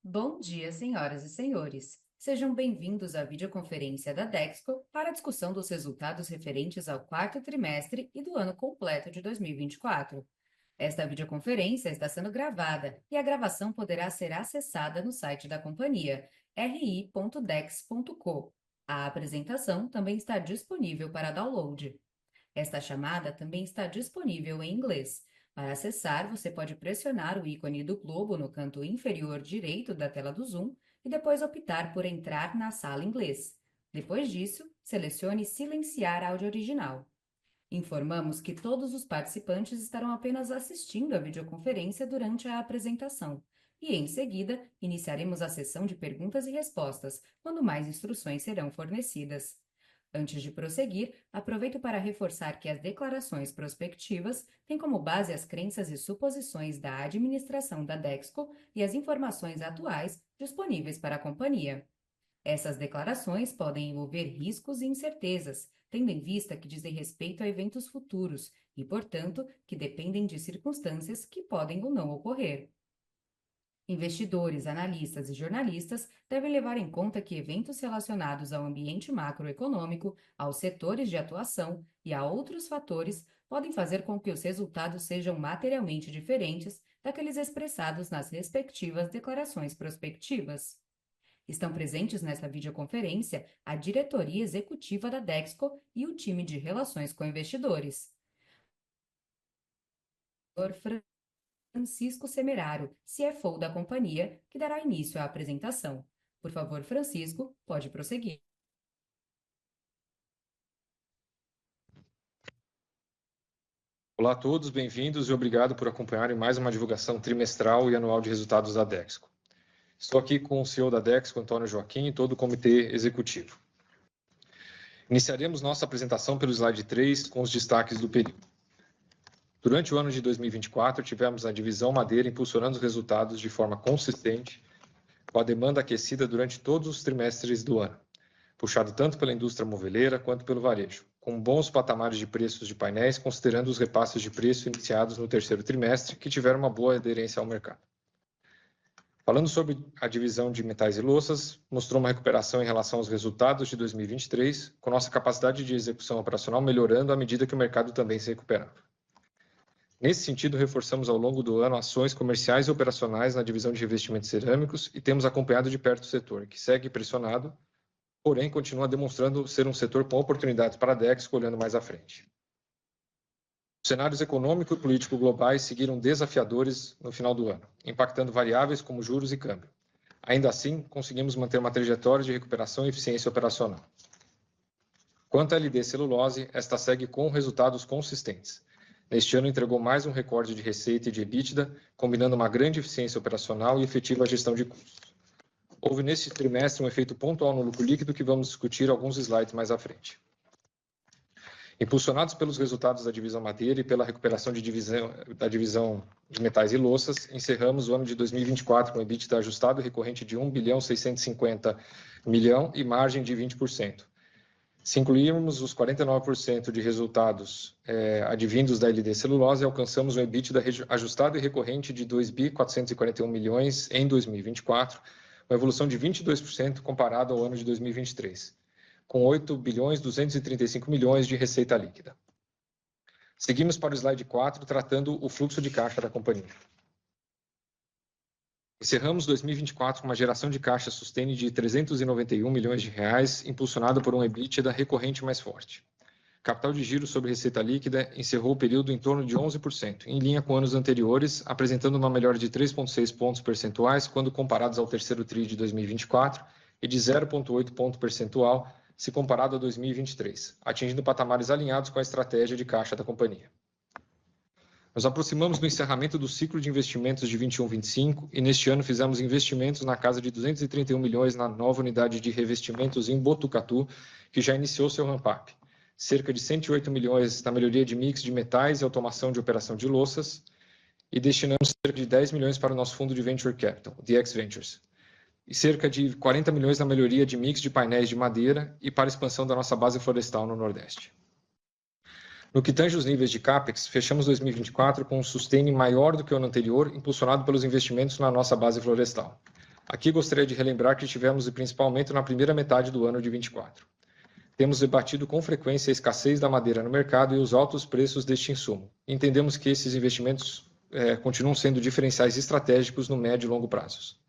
Bom dia, senhoras e senhores. Sejam bem-vindos à videoconferência da Dexco para a discussão dos resultados referentes ao quarto trimestre e do ano completo de 2024. Esta videoconferência está sendo gravada e a gravação poderá ser acessada no site da companhia, ri.dex.co. A apresentação também está disponível para download. Esta chamada também está disponível em inglês. Para acessar, você pode pressionar o ícone do globo no canto inferior direito da tela do Zoom e depois optar por entrar na sala inglês. Depois disso, selecione silenciar áudio original. Informamos que todos os participantes estarão apenas assistindo a videoconferência durante a apresentação. E, em seguida, iniciaremos a sessão de perguntas e respostas, quando mais instruções serão fornecidas. Antes de prosseguir, aproveito para reforçar que as declarações prospectivas têm como base as crenças e suposições da administração da Dexco e as informações atuais disponíveis para a companhia. Essas declarações podem envolver riscos e incertezas, tendo em vista que dizem respeito a eventos futuros e, portanto, que dependem de circunstâncias que podem ou não ocorrer. Investidores, analistas e jornalistas devem levar em conta que eventos relacionados ao ambiente macroeconômico, aos setores de atuação e a outros fatores podem fazer com que os resultados sejam materialmente diferentes daqueles expressados nas respectivas declarações prospectivas. Estão presentes nesta videoconferência a diretoria executiva da Dexco e o time de relações com investidores. Francisco Semeraro, CFO da companhia, que dará início à apresentação. Por favor, Francisco, pode prosseguir. Olá a todos, bem-vindos e obrigado por acompanharem mais uma divulgação trimestral e anual de resultados da Dexco. Estou aqui com o CEO da Dexco, Antônio Joaquim, e todo o comitê executivo. Iniciaremos nossa apresentação pelo slide 3 com os destaques do período. Durante o ano de 2024, tivemos a divisão madeira impulsionando os resultados de forma consistente, com a demanda aquecida durante todos os trimestres do ano, puxado tanto pela indústria moveleira quanto pelo varejo, com bons patamares de preços de painéis, considerando os repasses de preço iniciados no terceiro trimestre, que tiveram uma boa aderência ao mercado. Falando sobre a divisão de metais e louças, mostrou uma recuperação em relação aos resultados de 2023, com nossa capacidade de execução operacional melhorando à medida que o mercado também se recuperava. Nesse sentido, reforçamos ao longo do ano ações comerciais e operacionais na divisão de revestimentos cerâmicos e temos acompanhado de perto o setor, que segue pressionado, porém continua demonstrando ser um setor com oportunidades para a Dexco olhando mais à frente. Os cenários econômico e político globais seguiram desafiadores no final do ano, impactando variáveis como juros e câmbio. Ainda assim, conseguimos manter uma trajetória de recuperação e eficiência operacional. Quanto à LD Celulose, esta segue com resultados consistentes. Neste ano entregou mais um recorde de receita e de EBITDA, combinando uma grande eficiência operacional e efetiva gestão de custos. Houve neste trimestre um efeito pontual no lucro líquido que vamos discutir alguns slides mais à frente. Impulsionados pelos resultados da divisão madeira e pela recuperação da divisão de metais e louças, encerramos o ano de 2024 com EBITDA ajustado e recorrente de 1.650 bilhão e margem de 20%. Se incluirmos os 49% de resultados advindos da LD Celulose, alcançamos um EBITDA ajustado e recorrente de 2.441 milhões em 2024, uma evolução de 22% comparado ao ano de 2023. Com 8 bilhões 235 milhões de receita líquida. Seguimos para o slide 4, tratando o fluxo de caixa da companhia. Encerramos 2024 com uma geração de caixa sustene de 391 milhões de reais, impulsionada por um EBITDA recorrente mais forte. Capital de giro sobre receita líquida encerrou o período em torno de 11%, em linha com anos anteriores, apresentando uma melhora de 3,6 pontos percentuais quando comparados ao terceiro TRI de 2024 e de 0,8 ponto percentual se comparado a 2023, atingindo patamares alinhados com a estratégia de caixa da companhia. Nos aproximamos do encerramento do ciclo de investimentos de 21-25 e neste ano fizemos investimentos na casa de 231 milhões na nova unidade de revestimentos em Botucatu, que já iniciou seu ramp-up. Cerca de 108 milhões na melhoria de mix de metais e automação de operação de louças e destinamos cerca de 10 milhões para o nosso fundo de Venture Capital, DX Ventures. E cerca de 40 milhões na melhoria de mix de painéis de madeira e para a expansão da nossa base florestal no Nordeste. No que tange os níveis de CAPEX, fechamos 2024 com um sustain maior do que o ano anterior, impulsionado pelos investimentos na nossa base florestal. Aqui gostaria de relembrar que tivemos o principal aumento na primeira metade do ano de 24. Temos debatido com frequência a escassez da madeira no mercado e os altos preços deste insumo. Entendemos que esses investimentos continuam sendo diferenciais estratégicos no médio e longo prazos.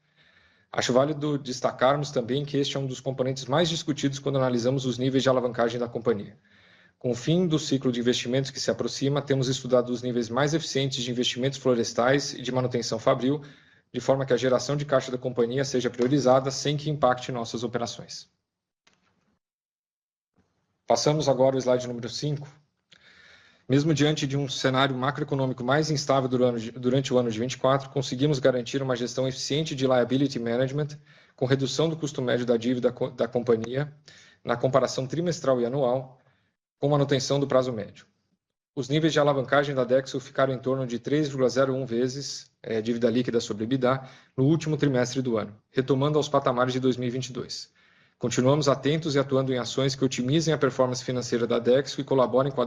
Acho válido destacarmos também que este é um dos componentes mais discutidos quando analisamos os níveis de alavancagem da companhia. Com o fim do ciclo de investimentos que se aproxima, temos estudado os níveis mais eficientes de investimentos florestais e de manutenção fabril, de forma que a geração de caixa da companhia seja priorizada sem que impacte nossas operações. Passamos agora ao slide número 5. Mesmo diante de um cenário macroeconômico mais instável durante o ano de 24, conseguimos garantir uma gestão eficiente de liability management, com redução do custo médio da dívida da companhia, na comparação trimestral e anual, com manutenção do prazo médio. Os níveis de alavancagem da Dexco ficaram em torno de 3,01 vezes dívida líquida sobre EBITDA no último trimestre do ano, retomando aos patamares de 2022. Continuamos atentos e atuando em ações que otimizem a performance financeira da Dexco e colaborem com a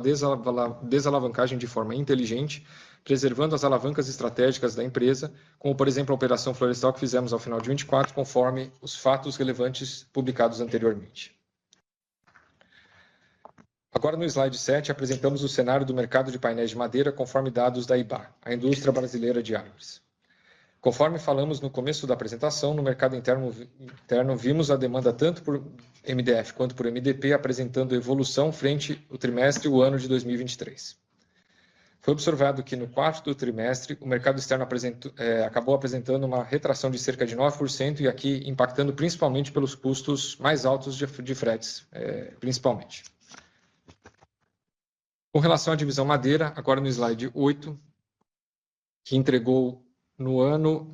desalavancagem de forma inteligente, preservando as alavancas estratégicas da empresa, como, por exemplo, a operação florestal que fizemos ao final de 24, conforme os fatos relevantes publicados anteriormente. Agora, no slide 7, apresentamos o cenário do mercado de painéis de madeira conforme dados da IBÁ, a Indústria Brasileira de Árvores. Conforme falamos no começo da apresentação, no mercado interno vimos a demanda tanto por MDF quanto por MDP apresentando evolução frente ao trimestre e o ano de 2023. Foi observado que no quarto trimestre o mercado externo acabou apresentando uma retração de cerca de 9% e aqui impactando principalmente pelos custos mais altos de fretes, principalmente. Com relação à divisão madeira, agora no slide 8, que entregou no ano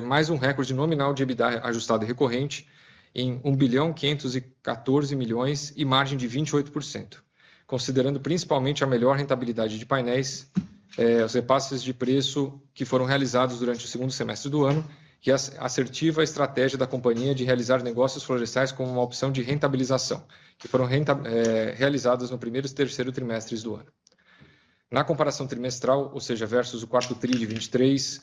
mais um recorde nominal de EBITDA ajustado e recorrente em 1.514 bilhões e margem de 28%, considerando principalmente a melhor rentabilidade de painéis, os repasses de preço que foram realizados durante o segundo semestre do ano e a assertiva estratégia da companhia de realizar negócios florestais como uma opção de rentabilização, que foram realizadas no primeiro e terceiro trimestres do ano. Na comparação trimestral, ou seja, versus o quarto tri de 23,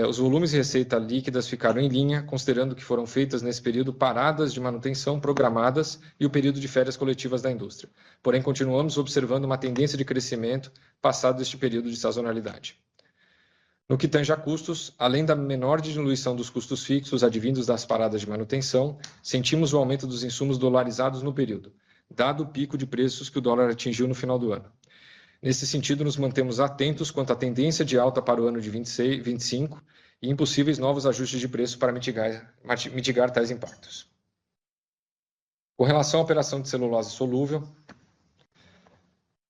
os volumes de receita líquidas ficaram em linha, considerando que foram feitas nesse período paradas de manutenção programadas e o período de férias coletivas da indústria. Porém, continuamos observando uma tendência de crescimento passado este período de sazonalidade. No que tange a custos, além da menor diluição dos custos fixos advindos das paradas de manutenção, sentimos o aumento dos insumos dolarizados no período, dado o pico de preços que o dólar atingiu no final do ano. Nesse sentido, nos mantemos atentos quanto à tendência de alta para o ano de 25 e impossíveis novos ajustes de preço para mitigar tais impactos. Com relação à operação de celulose solúvel,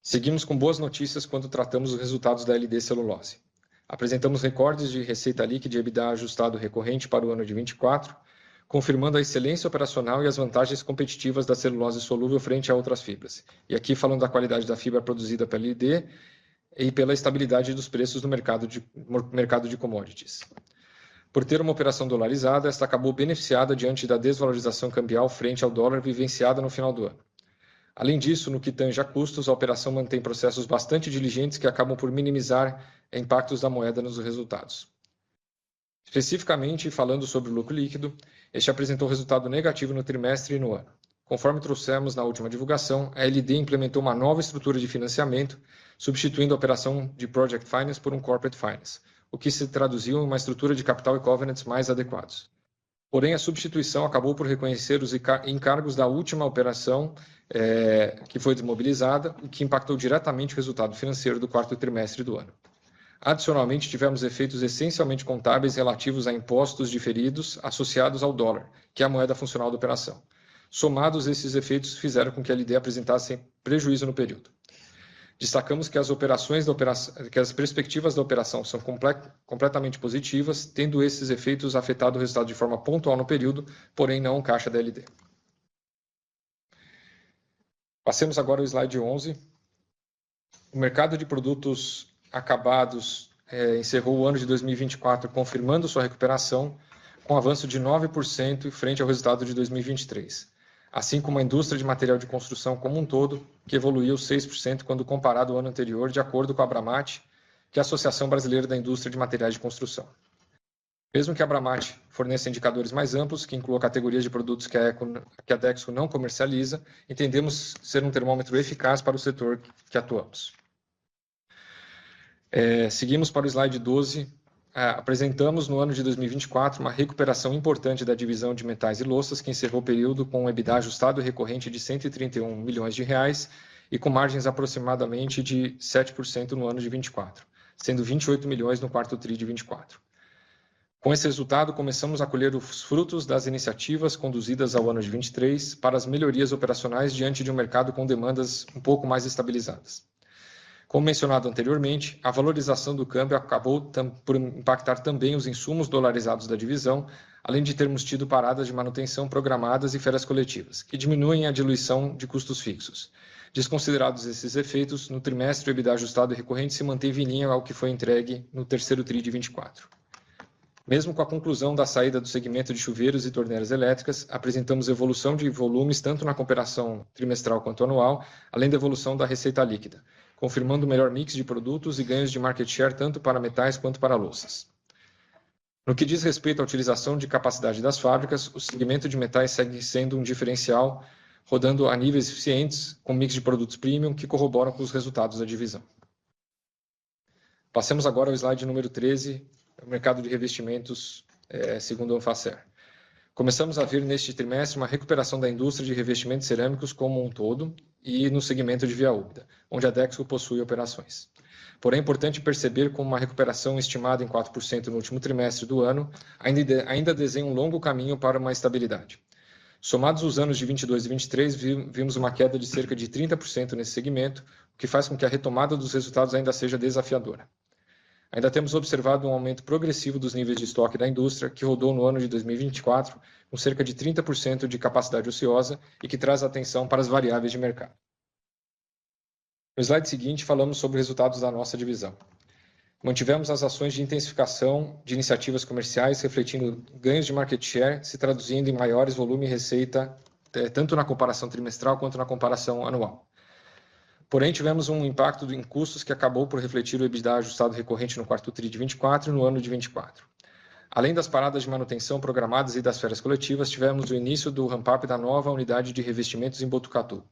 seguimos com boas notícias quando tratamos os resultados da LD Celulose. Apresentamos recordes de receita líquida e EBITDA ajustado recorrente para o ano de 24, confirmando a excelência operacional e as vantagens competitivas da celulose solúvel frente a outras fibras. E aqui falando da qualidade da fibra produzida pela LD e pela estabilidade dos preços no mercado de commodities. Por ter uma operação dolarizada, esta acabou beneficiada diante da desvalorização cambial frente ao dólar vivenciada no final do ano. Além disso, no que tange a custos, a operação mantém processos bastante diligentes que acabam por minimizar impactos da moeda nos resultados. Especificamente, falando sobre o lucro líquido, este apresentou resultado negativo no trimestre e no ano. Conforme trouxemos na última divulgação, a LD implementou uma nova estrutura de financiamento, substituindo a operação de Project Finance por um Corporate Finance, o que se traduziu em uma estrutura de capital e covenants mais adequados. Porém, a substituição acabou por reconhecer os encargos da última operação que foi desmobilizada, o que impactou diretamente o resultado financeiro do quarto trimestre do ano. Adicionalmente, tivemos efeitos essencialmente contábeis relativos a impostos diferidos associados ao dólar, que é a moeda funcional da operação. Somados, esses efeitos fizeram com que a LD apresentasse prejuízo no período. Destacamos que as perspectivas da operação são completamente positivas, tendo esses efeitos afetado o resultado de forma pontual no período, porém não o caixa da LD. Passemos agora ao slide 11. O mercado de produtos acabados encerrou o ano de 2024 confirmando sua recuperação, com avanço de 9% frente ao resultado de 2023, assim como a indústria de material de construção como um todo, que evoluiu 6% quando comparado ao ano anterior, de acordo com a Abramat, que é a Associação Brasileira da Indústria de Materiais de Construção. Mesmo que a Bramati forneça indicadores mais amplos, que incluam categorias de produtos que a Dexco não comercializa, entendemos ser um termômetro eficaz para o setor que atuamos. Seguimos para o slide 12. Apresentamos no ano de 2024 uma recuperação importante da divisão de metais e louças, que encerrou o período com um EBITDA ajustado recorrente de R$ 131 milhões e com margens aproximadamente de 7% no ano de 24, sendo 28 milhões no quarto tri de 24. Com esse resultado, começamos a colher os frutos das iniciativas conduzidas ao ano de 23 para as melhorias operacionais diante de um mercado com demandas um pouco mais estabilizadas. Como mencionado anteriormente, a valorização do câmbio acabou por impactar também os insumos dolarizados da divisão, além de termos tido paradas de manutenção programadas e férias coletivas, que diminuem a diluição de custos fixos. Desconsiderados esses efeitos, no trimestre o EBITDA ajustado recorrente se manteve em linha ao que foi entregue no terceiro tri de 24. Mesmo com a conclusão da saída do segmento de chuveiros e torneiras elétricas, apresentamos evolução de volumes tanto na comparação trimestral quanto anual, além da evolução da receita líquida, confirmando o melhor mix de produtos e ganhos de market share tanto para metais quanto para louças. No que diz respeito à utilização de capacidade das fábricas, o segmento de metais segue sendo um diferencial, rodando a níveis eficientes, com mix de produtos premium que corroboram com os resultados da divisão. Passemos agora ao slide número 13, o mercado de revestimentos segundo a Anfacer. Começamos a ver neste trimestre uma recuperação da indústria de revestimentos cerâmicos como um todo e no segmento de via úmida, onde a Dexco possui operações. Porém, é importante perceber como uma recuperação estimada em 4% no último trimestre do ano ainda desenha um longo caminho para uma estabilidade. Somados os anos de 22 e 23, vimos uma queda de cerca de 30% nesse segmento, o que faz com que a retomada dos resultados ainda seja desafiadora. Ainda temos observado um aumento progressivo dos níveis de estoque da indústria, que rodou no ano de 2024 com cerca de 30% de capacidade ociosa e que traz atenção para as variáveis de mercado. No slide seguinte, falamos sobre os resultados da nossa divisão. Mantivemos as ações de intensificação de iniciativas comerciais, refletindo ganhos de market share, se traduzindo em maiores volume e receita, tanto na comparação trimestral quanto na comparação anual. Porém, tivemos um impacto em custos que acabou por refletir o EBITDA ajustado recorrente no quarto tri de 24 e no ano de 24. Além das paradas de manutenção programadas e das férias coletivas, tivemos o início do ramp-up da nova unidade de revestimentos em Botucatu.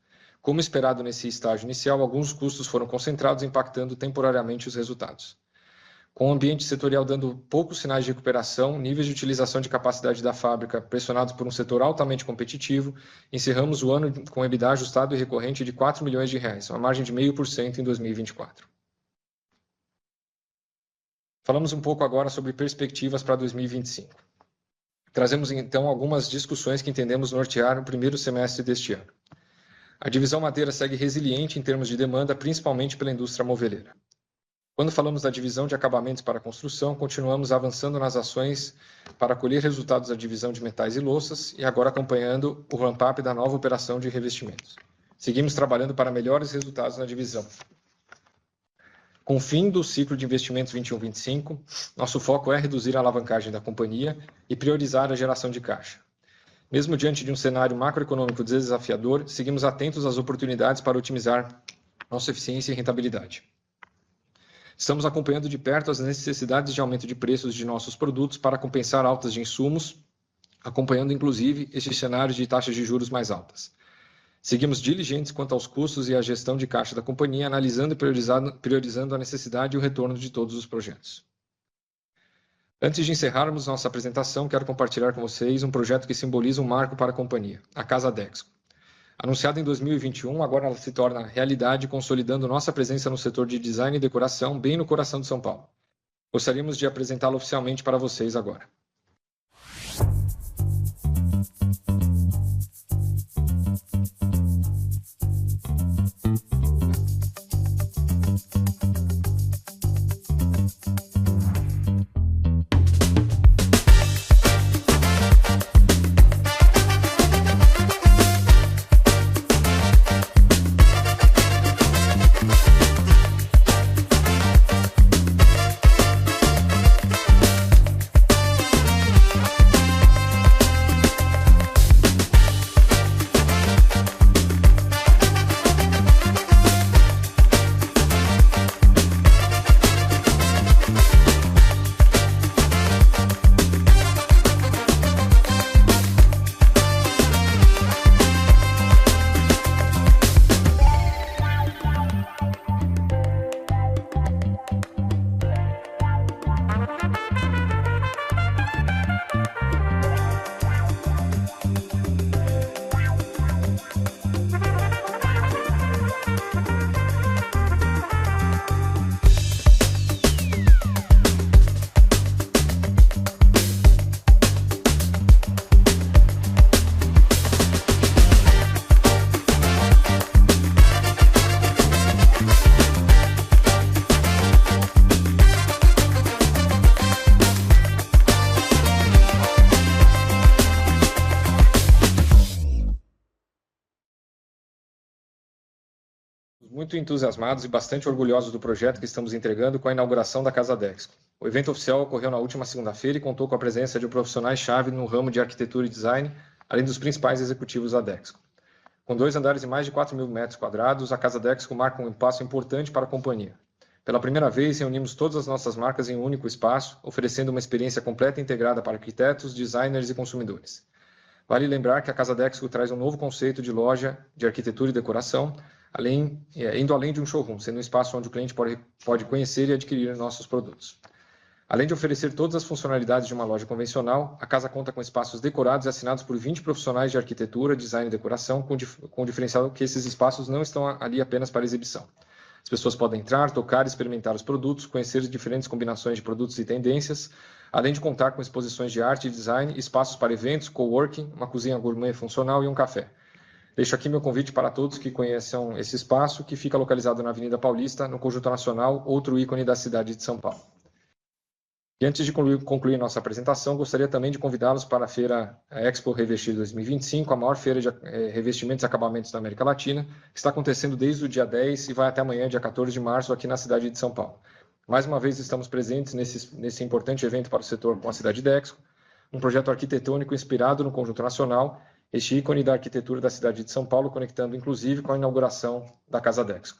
Como esperado nesse estágio inicial, alguns custos foram concentrados, impactando temporariamente os resultados. Com o ambiente setorial dando poucos sinais de recuperação, níveis de utilização de capacidade da fábrica pressionados por um setor altamente competitivo, encerramos o ano com EBITDA ajustado e recorrente de R$ 4 milhões, uma margem de 0,5% em 2024. Falamos um pouco agora sobre perspectivas para 2025. Trazemos então algumas discussões que entendemos nortear o primeiro semestre deste ano. A divisão madeira segue resiliente em termos de demanda, principalmente pela indústria moveleira. Quando falamos da divisão de acabamentos para a construção, continuamos avançando nas ações para colher resultados da divisão de metais e louças e agora acompanhando o ramp-up da nova operação de revestimentos. Seguimos trabalhando para melhores resultados na divisão. Com o fim do ciclo de investimentos 21-25, nosso foco é reduzir a alavancagem da companhia e priorizar a geração de caixa. Mesmo diante de um cenário macroeconômico desafiador, seguimos atentos às oportunidades para otimizar nossa eficiência e rentabilidade. Estamos acompanhando de perto as necessidades de aumento de preços de nossos produtos para compensar altas de insumos, acompanhando inclusive estes cenários de taxas de juros mais altas. Seguimos diligentes quanto aos custos e à gestão de caixa da companhia, analisando e priorizando a necessidade e o retorno de todos os projetos. Antes de encerrarmos nossa apresentação, quero compartilhar com vocês um projeto que simboliza um marco para a companhia, a Casa Dexco. Anunciada em 2021, agora ela se torna realidade, consolidando nossa presença no setor de design e decoração, bem no coração de São Paulo. Gostaríamos de apresentá-la oficialmente para vocês agora. muito entusiasmados e bastante orgulhosos do projeto que estamos entregando com a inauguração da Casa Dexco. O evento oficial ocorreu na última segunda-feira e contou com a presença de profissionais-chave no ramo de arquitetura e design, além dos principais executivos da Dexco. Com 2 andares e mais de 4.000 metros quadrados, a Casa Dexco marca um passo importante para a companhia. Pela primeira vez, reunimos todas as nossas marcas em um único espaço, oferecendo uma experiência completa e integrada para arquitetos, designers e consumidores. Vale lembrar que a Casa Dexco traz um novo conceito de loja de arquitetura e decoração, indo além de um showroom, sendo um espaço onde o cliente pode conhecer e adquirir nossos produtos. Além de oferecer todas as funcionalidades de uma loja convencional, a casa conta com espaços decorados e assinados por 20 profissionais de arquitetura, design e decoração, com o diferencial que esses espaços não estão ali apenas para exibição. As pessoas podem entrar, tocar, experimentar os produtos, conhecer diferentes combinações de produtos e tendências, além de contar com exposições de arte e design, espaços para eventos, coworking, uma cozinha gourmet funcional e um café. Deixo aqui meu convite para todos que conheçam esse espaço, que fica localizado na Avenida Paulista, no Conjunto Nacional, outro ícone da cidade de São Paulo. E antes de concluir nossa apresentação, gostaria também de convidá-los para a feira Expo Revestir 2025, a maior feira de revestimentos e acabamentos da América Latina, que está acontecendo desde o dia 10 e vai até amanhã, dia 14 de março, aqui na cidade de São Paulo. Mais uma vez estamos presentes nesse importante evento para o setor com a cidade de Dexco, um projeto arquitetônico inspirado no Conjunto Nacional, este ícone da arquitetura da cidade de São Paulo, conectando inclusive com a inauguração da Casa Dexco.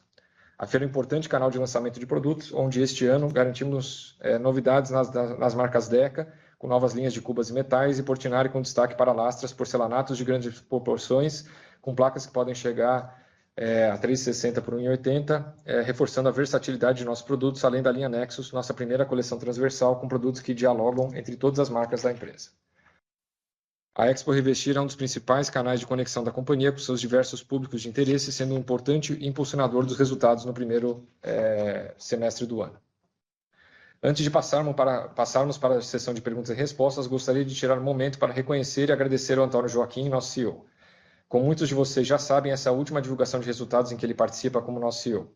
A feira é um importante canal de lançamento de produtos, onde este ano garantimos novidades nas marcas Deca, com novas linhas de cubas e metais, e Portinari com destaque para lastras, porcelanatos de grandes proporções, com placas que podem chegar a 3,60 por 1,80, reforçando a versatilidade de nossos produtos, além da linha Nexus, nossa primeira coleção transversal, com produtos que dialogam entre todas as marcas da empresa. A Expo Revestir é um dos principais canais de conexão da companhia com seus diversos públicos de interesse, sendo um importante impulsionador dos resultados no primeiro semestre do ano. Antes de passarmos para a sessão de perguntas e respostas, gostaria de tirar um momento para reconhecer e agradecer ao Antônio Joaquim, nosso CEO. Como muitos de vocês já sabem, essa é a última divulgação de resultados em que ele participa como nosso CEO.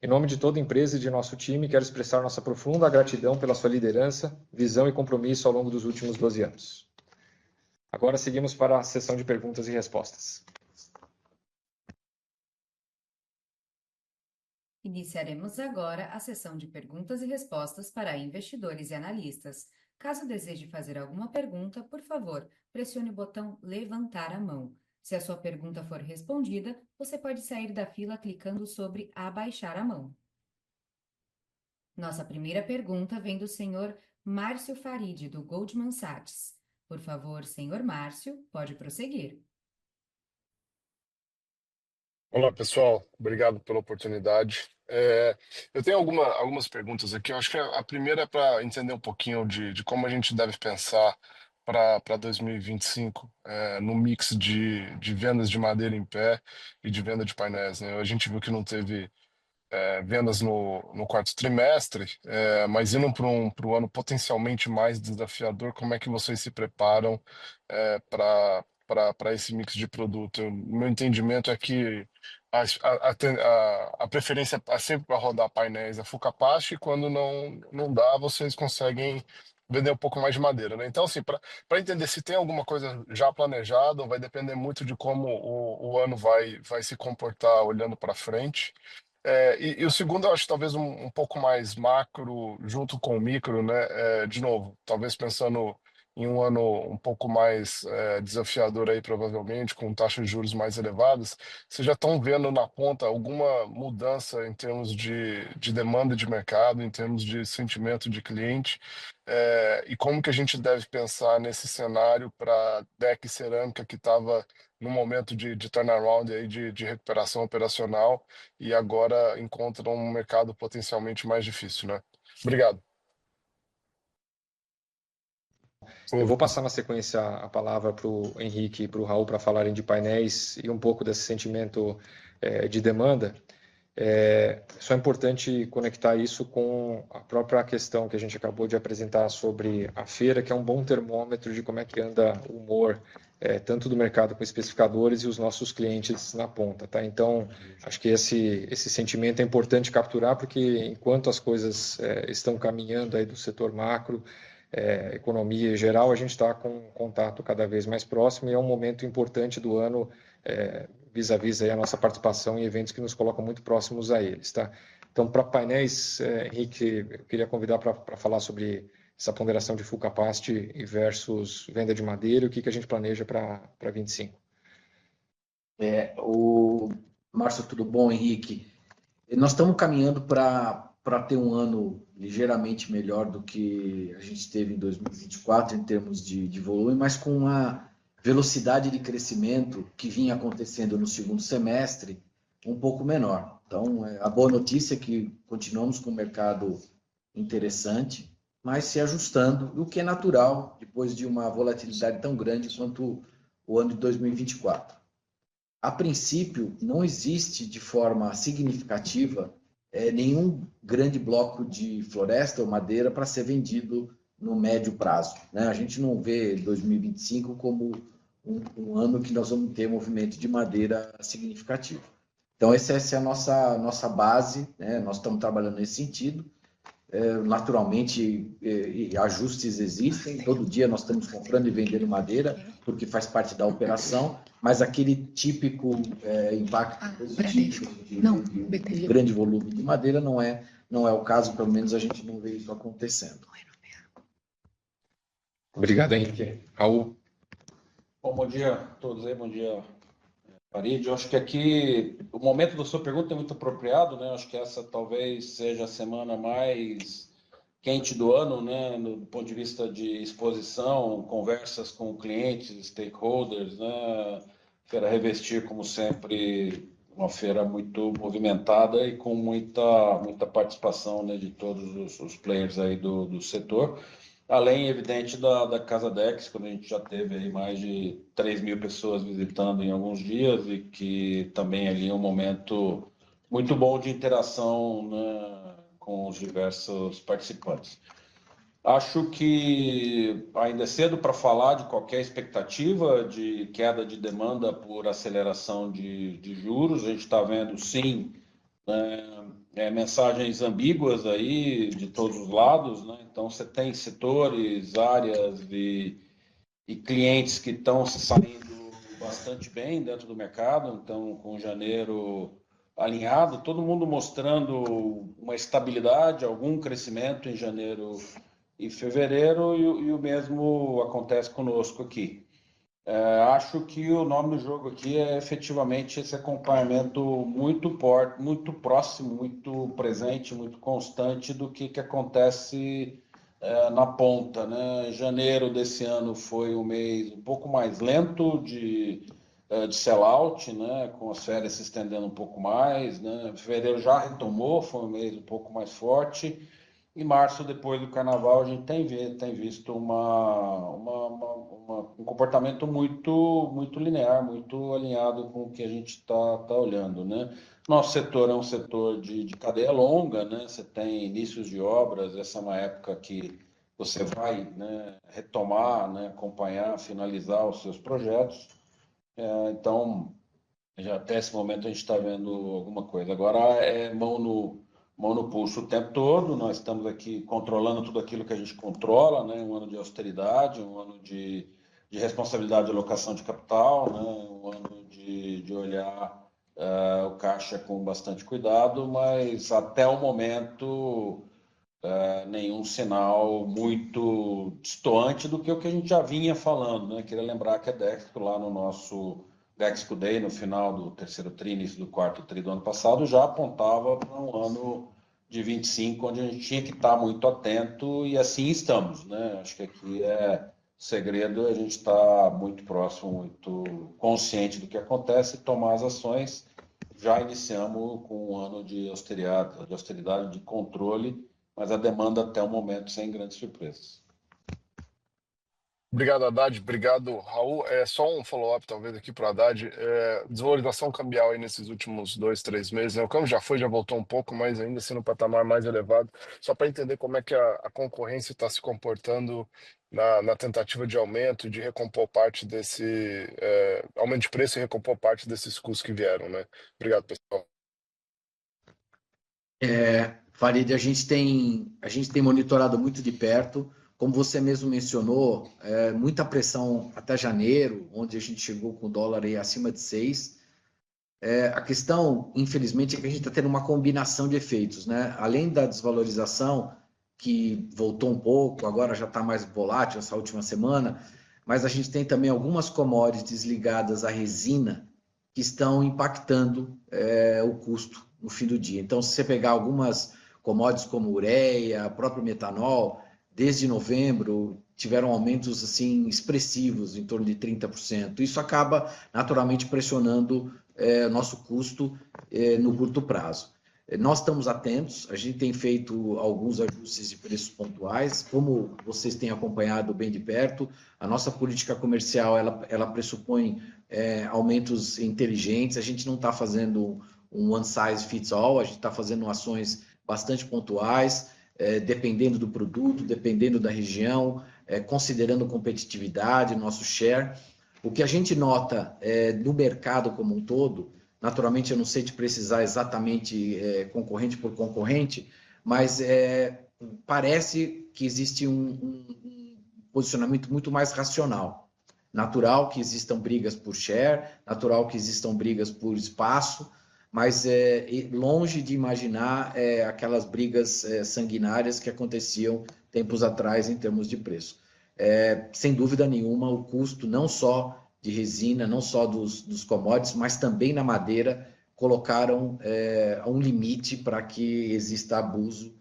Em nome de toda a empresa e de nosso time, quero expressar nossa profunda gratidão pela sua liderança, visão e compromisso ao longo dos últimos 12 anos. Agora seguimos para a sessão de perguntas e respostas. Iniciaremos agora a sessão de perguntas e respostas para investidores e analistas. Caso deseje fazer alguma pergunta, por favor, pressione o botão levantar a mão. Se a sua pergunta for respondida, você pode sair da fila clicando sobre abaixar a mão. Nossa primeira pergunta vem do senhor Márcio Farid, do Goldman Sachs. Por favor, senhor Márcio, pode prosseguir. Olá, pessoal. Obrigado pela oportunidade. Eu tenho algumas perguntas aqui. Eu acho que a primeira é para entender um pouquinho de como a gente deve pensar para 2025, no mix de vendas de madeira em pé e de venda de painéis, né? A gente viu que não teve vendas no quarto trimestre, mas indo para um ano potencialmente mais desafiador, como é que vocês se preparam para esse mix de produto? Meu entendimento é que a preferência é sempre para rodar painéis a full capacity, e quando não dá, vocês conseguem vender um pouco mais de madeira, né? Então, assim, para entender se tem alguma coisa já planejada, ou vai depender muito de como o ano vai se comportar olhando para frente. E o segundo, eu acho talvez um pouco mais macro, junto com o micro, né? De novo, talvez pensando em um ano um pouco mais desafiador aí, provavelmente, com taxas de juros mais elevadas, vocês já estão vendo na ponta alguma mudança em termos de demanda de mercado, em termos de sentimento de cliente, e como que a gente deve pensar nesse cenário para Deca e Cerâmica, que estava num momento de turnaround aí, de recuperação operacional, e agora encontram um mercado potencialmente mais difícil, né? Obrigado. Eu vou passar na sequência a palavra para o Henrique e para o Raul para falarem de painéis e um pouco desse sentimento de demanda. Só é importante conectar isso com a própria questão que a gente acabou de apresentar sobre a feira, que é um bom termômetro de como é que anda o humor, tanto do mercado com especificadores e os nossos clientes na ponta, tá? Então, acho que esse sentimento é importante capturar, porque enquanto as coisas estão caminhando aí do setor macro, economia em geral, a gente está com um contato cada vez mais próximo e é um momento importante do ano vis-à-vis aí a nossa participação em eventos que nos colocam muito próximos a eles, tá? Então, para painéis, Henrique, eu queria convidar para falar sobre essa ponderação de full capacity versus venda de madeira e o que a gente planeja para 25. Márcio, tudo bom, Henrique? Nós estamos caminhando para ter um ano ligeiramente melhor do que a gente teve em 2024 em termos de volume, mas com uma velocidade de crescimento que vinha acontecendo no segundo semestre um pouco menor. Então, a boa notícia é que continuamos com um mercado interessante, mas se ajustando, o que é natural depois de uma volatilidade tão grande quanto o ano de 2024. A princípio, não existe de forma significativa nenhum grande bloco de floresta ou madeira para ser vendido no médio prazo, né? A gente não vê 2025 como um ano que nós vamos ter movimento de madeira significativo. Então, essa é a nossa base, né? Nós estamos trabalhando nesse sentido. Naturalmente, ajustes existem, todo dia nós estamos comprando e vendendo madeira, porque faz parte da operação, mas aquele típico impacto positivo de grande volume de madeira não é o caso, pelo menos a gente não vê isso acontecendo. Obrigado, Henrique. Raul? Bom dia a todos aí, bom dia, Farid. Eu acho que aqui o momento da sua pergunta é muito apropriado, né? Acho que essa talvez seja a semana mais quente do ano, né? Do ponto de vista de exposição, conversas com clientes, stakeholders, né? Feira Revestir, como sempre, uma feira muito movimentada e com muita participação, né, de todos os players aí do setor. Além, evidente, da Casa Dex, quando a gente já teve aí mais de 3.000 pessoas visitando em alguns dias e que também ali é um momento muito bom de interação, né, com os diversos participantes. Acho que ainda é cedo para falar de qualquer expectativa de queda de demanda por aceleração de juros. A gente está vendo, sim, mensagens ambíguas aí de todos os lados, né? Então, você tem setores, áreas e clientes que estão se saindo bastante bem dentro do mercado. Então, com janeiro alinhado, todo mundo mostrando uma estabilidade, algum crescimento em janeiro e fevereiro, e o mesmo acontece conosco aqui. Acho que o nome do jogo aqui é efetivamente esse acompanhamento muito próximo, muito presente, muito constante do que acontece na ponta, né? Janeiro desse ano foi um mês um pouco mais lento de sell-out, né? Com as férias se estendendo um pouco mais, né? Fevereiro já retomou, foi um mês um pouco mais forte. Em março, depois do carnaval, a gente tem visto um comportamento muito linear, muito alinhado com o que a gente está olhando, né? Nosso setor é um setor de cadeia longa, né? Você tem inícios de obras, essa é uma época que você vai, né, retomar, né, acompanhar, finalizar os seus projetos. Então, já até esse momento a gente está vendo alguma coisa. Agora é mão no pulso o tempo todo. Nós estamos aqui controlando tudo aquilo que a gente controla, né? Um ano de austeridade, um ano de responsabilidade de alocação de capital, né? Um ano de olhar o caixa com bastante cuidado, mas até o momento nenhum sinal muito distoante do que o que a gente já vinha falando, né? Queria lembrar que a Dexco, lá no nosso Dexco Day, no final do terceiro tri, início do quarto tri do ano passado, já apontava para um ano de 25, onde a gente tinha que estar muito atento, e assim estamos, né? Acho que aqui o segredo é a gente estar muito próximo, muito consciente do que acontece e tomar as ações. Já iniciamos com um ano de austeridade, de controle, mas a demanda até o momento sem grandes surpresas. Obrigado, Haddad. Obrigado, Raul. Só um follow-up, talvez, aqui para o Haddad. Desvalorização cambial aí nesses últimos 2, 3 meses, né? O câmbio já voltou um pouco, mas ainda assim no patamar mais elevado. Só para entender como é que a concorrência está se comportando na tentativa de aumento, de recompor parte desse aumento de preço e recompor parte desses custos que vieram, né? Obrigado, pessoal. Farid, a gente tem monitorado muito de perto. como você mesmo mencionou, muita pressão até janeiro, onde a gente chegou com o dólar aí acima de 6. A questão, infelizmente, é que a gente está tendo uma combinação de efeitos, né? Além da desvalorização, que voltou um pouco, agora já está mais volátil essa última semana, mas a gente tem também algumas commodities ligadas à resina que estão impactando o custo no fim do dia. Então, se você pegar algumas commodities como ureia, próprio metanol, desde novembro tiveram aumentos assim expressivos, em torno de 30%. Isso acaba naturalmente pressionando nosso custo no curto prazo. Nós estamos atentos, a gente tem feito alguns ajustes de preços pontuais, como vocês têm acompanhado bem de perto, a nossa política comercial ela pressupõe aumentos inteligentes, a gente não está fazendo um one size fits all, a gente está fazendo ações bastante pontuais, dependendo do produto, dependendo da região, considerando competitividade, nosso share. O que a gente nota no mercado como um todo, naturalmente eu não sei te precisar exatamente concorrente por concorrente, mas parece que existe um posicionamento muito mais racional. Natural que existam brigas por share, natural que existam brigas por espaço, mas longe de imaginar aquelas brigas sanguinárias que aconteciam tempos atrás em termos de preço. Sem dúvida nenhuma, o custo não só de resina, não só dos commodities, mas também na madeira, colocaram um limite para que exista abuso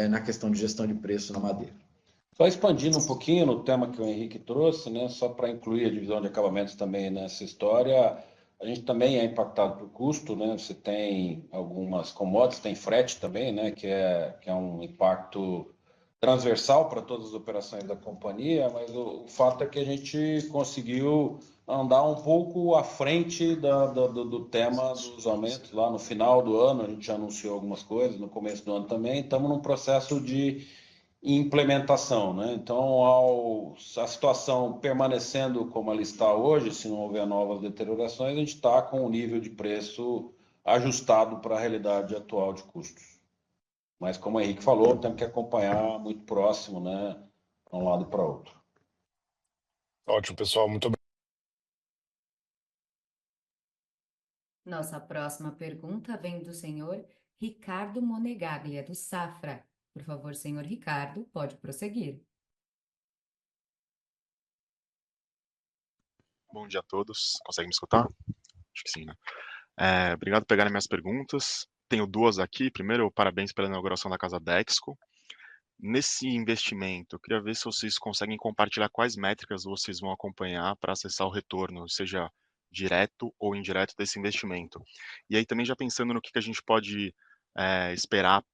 na questão de gestão de preço na madeira. Só expandindo um pouquinho no tema que o Henrique trouxe, né, só para incluir a divisão de acabamentos também nessa história, a gente também é impactado por custo, né? Você tem algumas commodities, tem frete também, né, que é um impacto transversal para todas as operações da companhia, mas o fato é que a gente conseguiu andar um pouco à frente do tema dos aumentos. Lá no final do ano a gente já anunciou algumas coisas, no começo do ano também, estamos num processo de implementação, né? Então, a situação permanecendo como ela está hoje, se não houver novas deteriorações, a gente está com o nível de preço ajustado para a realidade atual de custos. Mas, como o Henrique falou, temos que acompanhar muito próximo, né, para um lado e para outro. Ótimo, pessoal. Muito obrigado. Nossa próxima pergunta vem do senhor Ricardo Monegaglia, do Safra. Por favor, senhor Ricardo, pode prosseguir. Bom dia a todos. Consegue me escutar? Acho que sim, né? Obrigado por pegarem minhas perguntas. Tenho duas aqui. Primeiro, parabéns pela inauguração da Casa Dexco. Nesse investimento, eu queria ver se vocês conseguem compartilhar quais métricas vocês vão acompanhar para acessar o retorno, seja direto ou indireto desse investimento. E aí também já pensando no que a gente pode esperar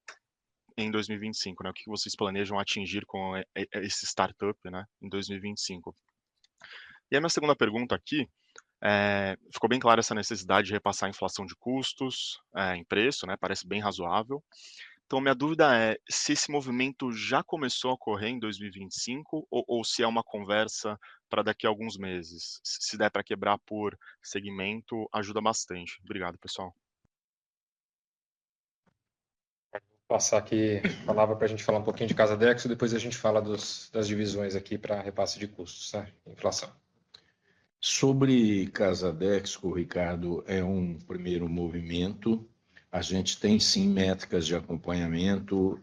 em 2025, né? O que vocês planejam atingir com esse startup, né, em 2025? E a minha segunda pergunta aqui, ficou bem clara essa necessidade de repassar a inflação de custos em preço, né? Parece bem razoável. Então, minha dúvida é se esse movimento já começou a ocorrer em 2025 ou se é uma conversa para daqui a alguns meses. Se der para quebrar por segmento, ajuda bastante. Obrigado, pessoal. Vou passar aqui a palavra para a gente falar um pouquinho de Casa Dexco, depois a gente fala das divisões aqui para repasse de custos, tá? Inflação. Sobre Casa Dexco, Ricardo, é um primeiro movimento. A gente tem sim métricas de acompanhamento.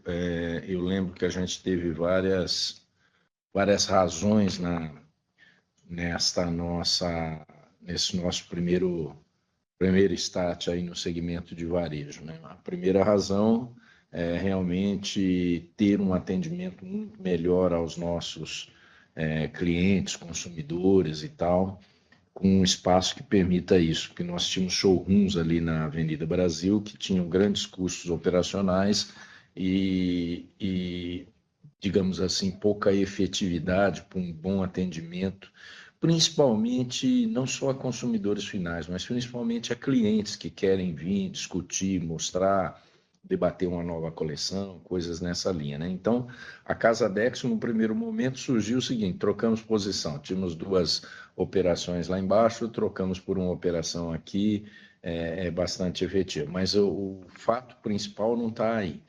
Eu lembro que a gente teve várias razões nesse nosso primeiro start aí no segmento de varejo, né? A primeira razão é realmente ter um atendimento muito melhor aos nossos clientes, consumidores e tal, com um espaço que permita isso, porque nós tínhamos showrooms ali na Avenida Brasil que tinham grandes custos operacionais e digamos assim, pouca efetividade para um bom atendimento, principalmente não só a consumidores finais, mas principalmente a clientes que querem vir discutir, mostrar, debater uma nova coleção, coisas nessa linha, né? Então, a Casa Dexco, no primeiro momento, surgiu o seguinte: trocamos posição, tínhamos duas operações lá embaixo, trocamos por uma operação aqui, bastante efetiva, mas o fato principal não está aí.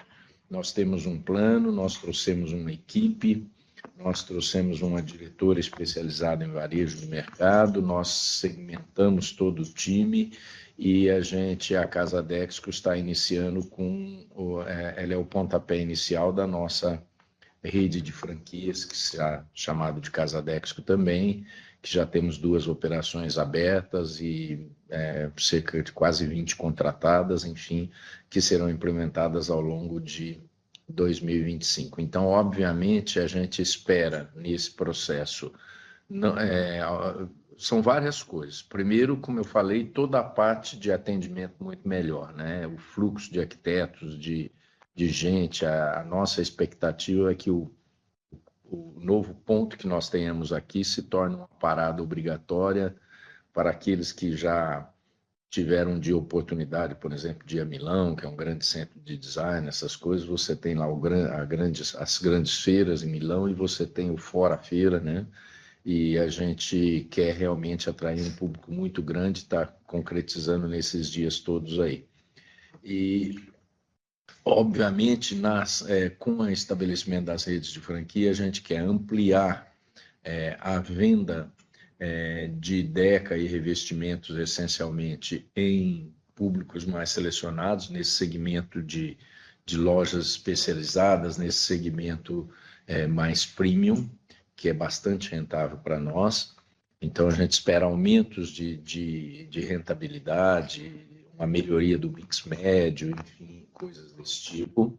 Nós temos um plano, nós trouxemos uma equipe, nós trouxemos uma diretora especializada em varejo de mercado, nós segmentamos todo o time e a Casa Dexco está iniciando ela é o pontapé inicial da nossa rede de franquias, que será chamado de Casa Dexco também, que já temos 2 operações abertas e cerca de quase 20 contratadas, enfim, que serão implementadas ao longo de 2025. Então, obviamente, a gente espera nesse processo, são várias coisas. Primeiro, como eu falei, toda a parte de atendimento muito melhor, né? O fluxo de arquitetos, de gente, a nossa expectativa é que o novo ponto que nós tenhamos aqui se torne uma parada obrigatória para aqueles que já tiveram de oportunidade, por exemplo, de ir a Milão, que é um grande centro de design, essas coisas, você tem lá as grandes feiras em Milão e você tem o Fora Feira, né? E a gente quer realmente atrair um público muito grande, está concretizando nesses dias todos aí. E, obviamente, com o estabelecimento das redes de franquia, a gente quer ampliar a venda de deca e revestimentos, essencialmente, em públicos mais selecionados, nesse segmento de lojas especializadas, nesse segmento mais premium, que é bastante rentável para nós. Então, a gente espera aumentos de rentabilidade, uma melhoria do mix médio, enfim, coisas desse tipo.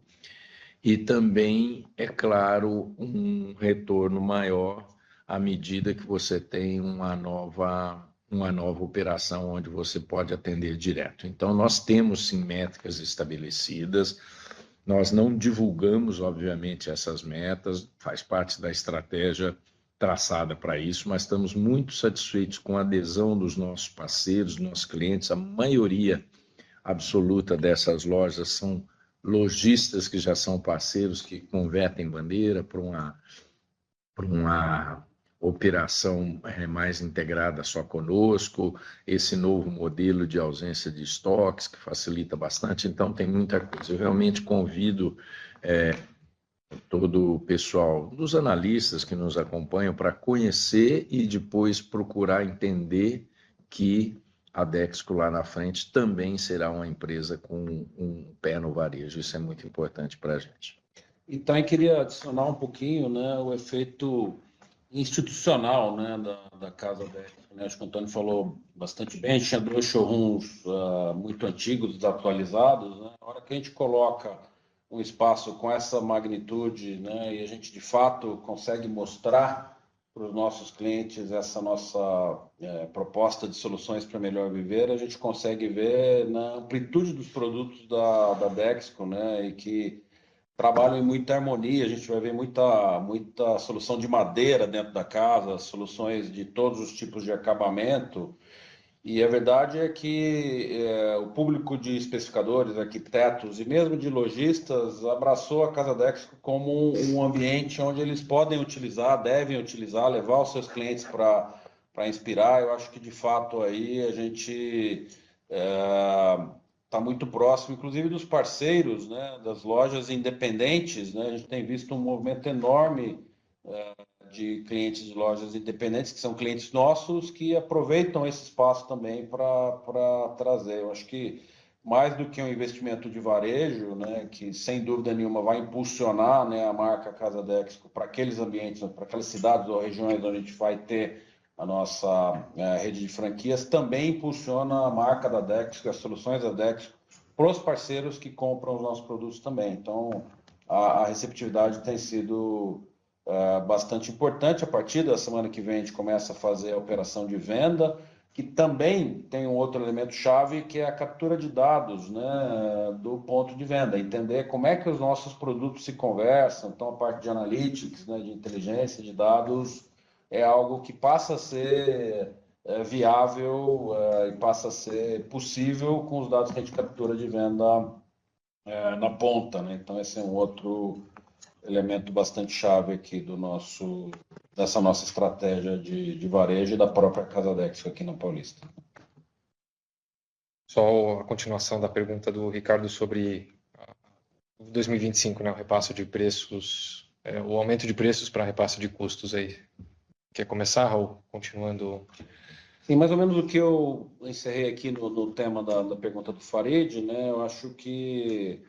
E também, é claro, um retorno maior à medida que você tem uma nova operação onde você pode atender direto. Então, nós temos, sim, métricas estabelecidas. Nós não divulgamos, obviamente, essas metas, faz parte da estratégia traçada para isso, mas estamos muito satisfeitos com a adesão dos nossos parceiros, dos nossos clientes. A maioria absoluta dessas lojas são lojistas que já são parceiros, que convertem bandeira para uma operação mais integrada só conosco, esse novo modelo de ausência de estoques, que facilita bastante. Então, tem muita coisa. Eu realmente convido todo o pessoal, dos analistas que nos acompanham, para conhecer e depois procurar entender que a Dexco lá na frente também será uma empresa com um pé no varejo. Isso é muito importante para a gente. Então, eu queria adicionar um pouquinho, né, o efeito institucional, né, da Casa Dexco, né? Acho que o Antônio falou bastante bem. A gente tinha 2 showrooms muito antigos, desatualizados, né? A hora que a gente coloca um espaço com essa magnitude, né, e a gente de fato consegue mostrar para os nossos clientes essa nossa proposta de soluções para melhor viver, a gente consegue ver na amplitude dos produtos da Dexco, né, e que trabalham em muita harmonia. A gente vai ver muita solução de madeira dentro da casa, soluções de todos os tipos de acabamento. E a verdade é que o público de especificadores, arquitetos e mesmo de lojistas abraçou a Casa Dexco como um ambiente onde eles podem utilizar, devem utilizar, levar os seus clientes para inspirar. Eu acho que, de fato, aí a gente está muito próximo, inclusive dos parceiros, né, das lojas independentes, né? A gente tem visto um movimento enorme de clientes de lojas independentes, que são clientes nossos, que aproveitam esse espaço também para trazer. Eu acho que mais do que um investimento de varejo, né, que sem dúvida nenhuma vai impulsionar, né, a marca Casa Dexco para aqueles ambientes, para aquelas cidades ou regiões onde a gente vai ter a nossa rede de franquias, também impulsiona a marca da Dexco, as soluções da Dexco, para os parceiros que compram os nossos produtos também. Então, a receptividade tem sido bastante importante. A partir da semana que vem, a gente começa a fazer a operação de venda, que também tem um outro elemento chave, que é a captura de dados, né, do ponto de venda, entender como é que os nossos produtos se conversam. Então, a parte de analytics, né, de inteligência de dados, é algo que passa a ser viável e passa a ser possível com os dados que a gente captura de venda na ponta, né? Então, esse é um outro elemento bastante chave aqui dessa nossa estratégia de varejo e da própria Casa Dexco aqui na Paulista. Só a continuação da pergunta do Ricardo sobre 2025, né, o repasse de preços o aumento de preços para repasse de custos aí. Quer começar, Raul? Continuando. Sim, mais ou menos o que eu encerrei aqui no tema da pergunta do Farid, né? Eu acho que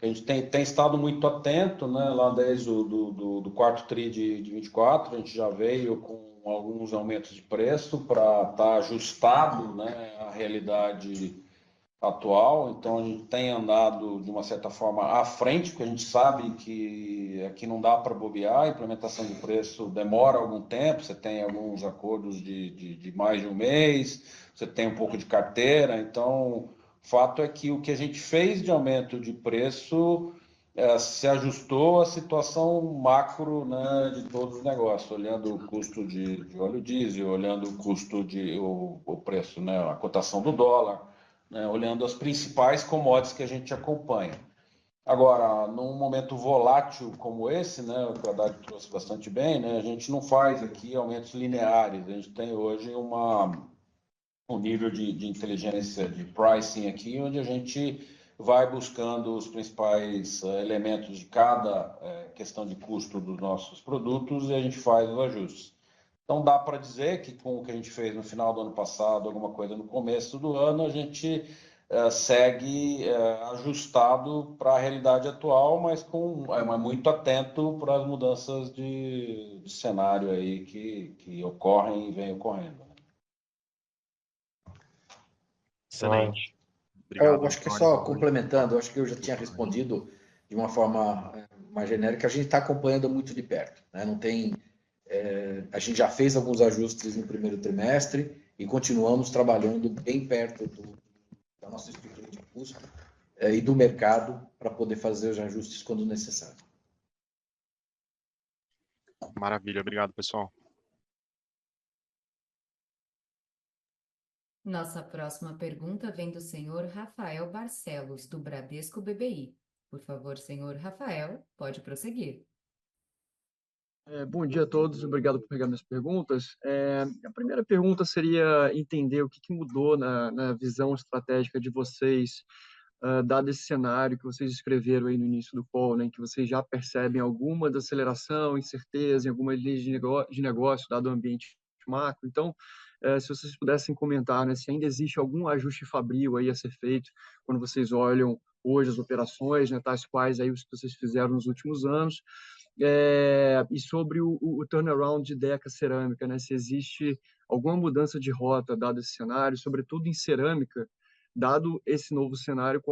a gente tem estado muito atento, né? Lá desde do quarto TRI de 24, a gente já veio com alguns aumentos de preço para estar ajustado, né, à realidade atual. Então a gente tem andado de uma certa forma à frente, porque a gente sabe que aqui não dá para bobear, a implementação de preço demora algum tempo, você tem alguns acordos de mais de um mês, você tem um pouco de carteira, então o fato é que o que a gente fez de aumento de preço se ajustou à situação macro, né, de todos os negócios, olhando o custo de óleo diesel, olhando o custo o preço, né, a cotação do dólar, né, olhando as principais commodities que a gente acompanha. Agora, num momento volátil como esse, né, o que o Haddad trouxe bastante bem, né, a gente não faz aqui aumentos lineares, a gente tem hoje um nível de inteligência de pricing aqui, onde a gente vai buscando os principais elementos de cada questão de custo dos nossos produtos e a gente faz os ajustes. Então, dá para dizer que com o que a gente fez no final do ano passado, alguma coisa no começo do ano, a gente segue ajustado para a realidade atual, mas muito atento para as mudanças de cenário aí que ocorrem e vêm ocorrendo. Excelente. Eu Obrigado, acho que Antônio. só complementando, eu acho que eu já tinha respondido de uma forma mais genérica, a gente está acompanhando muito de perto, né? Não tem, a gente já fez alguns ajustes no primeiro trimestre e continuamos trabalhando bem perto da nossa estrutura de custo e do mercado para poder fazer os ajustes quando necessário. Maravilha, obrigado, pessoal. Nossa próxima pergunta vem do senhor Rafael Barcelos, do Bradesco BBI. Por favor, senhor Rafael, pode prosseguir. Bom dia a todos, obrigado por pegar minhas perguntas. A primeira pergunta seria entender o que mudou na visão estratégica de vocês, dado esse cenário que vocês escreveram aí no início do call, né, em que vocês já percebem alguma desaceleração, incerteza em algumas linhas de negócio, dado o ambiente macro. Então, se vocês pudessem comentar, né, se ainda existe algum ajuste fabril aí a ser feito quando vocês olham hoje as operações, né, tais quais aí os que vocês fizeram nos últimos anos, e sobre o turnaround de Deca Cerâmica, né, se existe alguma mudança de rota dado esse cenário, sobretudo em cerâmica, dado esse novo cenário,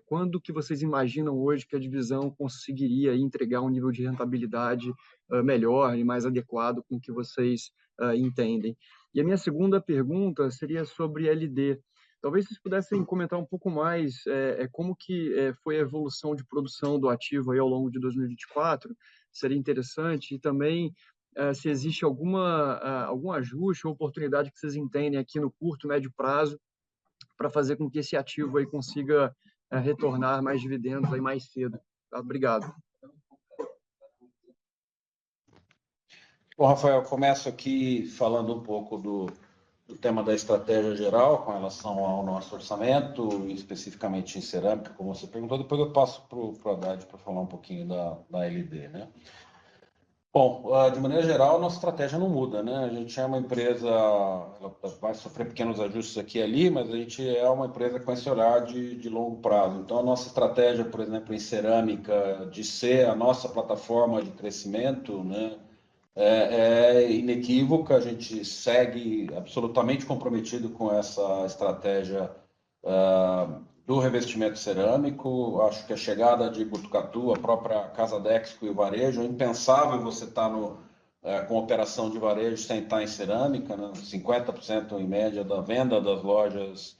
quando que vocês imaginam hoje que a divisão conseguiria entregar um nível de rentabilidade melhor e mais adequado com o que vocês entendem? E a minha segunda pergunta seria sobre LD. Talvez vocês pudessem comentar um pouco mais como que foi a evolução de produção do ativo aí ao longo de 2024, seria interessante, e também se existe algum ajuste ou oportunidade que vocês entendem aqui no curto, médio prazo para fazer com que esse ativo aí consiga retornar mais dividendos aí mais cedo. Tá? Obrigado. Bom, Rafael, começo aqui falando um pouco do tema da estratégia geral com relação ao nosso orçamento, especificamente em cerâmica, como você perguntou. Depois eu passo para o Haddad para falar um pouquinho da LD, né? Bom, de maneira geral, a nossa estratégia não muda, né? A gente é uma empresa, ela vai sofrer pequenos ajustes aqui e ali, mas a gente é uma empresa com esse olhar de longo prazo. Então, a nossa estratégia, por exemplo, em cerâmica, de ser a nossa plataforma de crescimento, né, é inequívoca. A gente segue absolutamente comprometido com essa estratégia do revestimento cerâmico. Acho que a chegada de Botucatu, a própria Casa Dexco e o varejo, é impensável você estar com operação de varejo sem estar em cerâmica, né? 50% em média da venda das lojas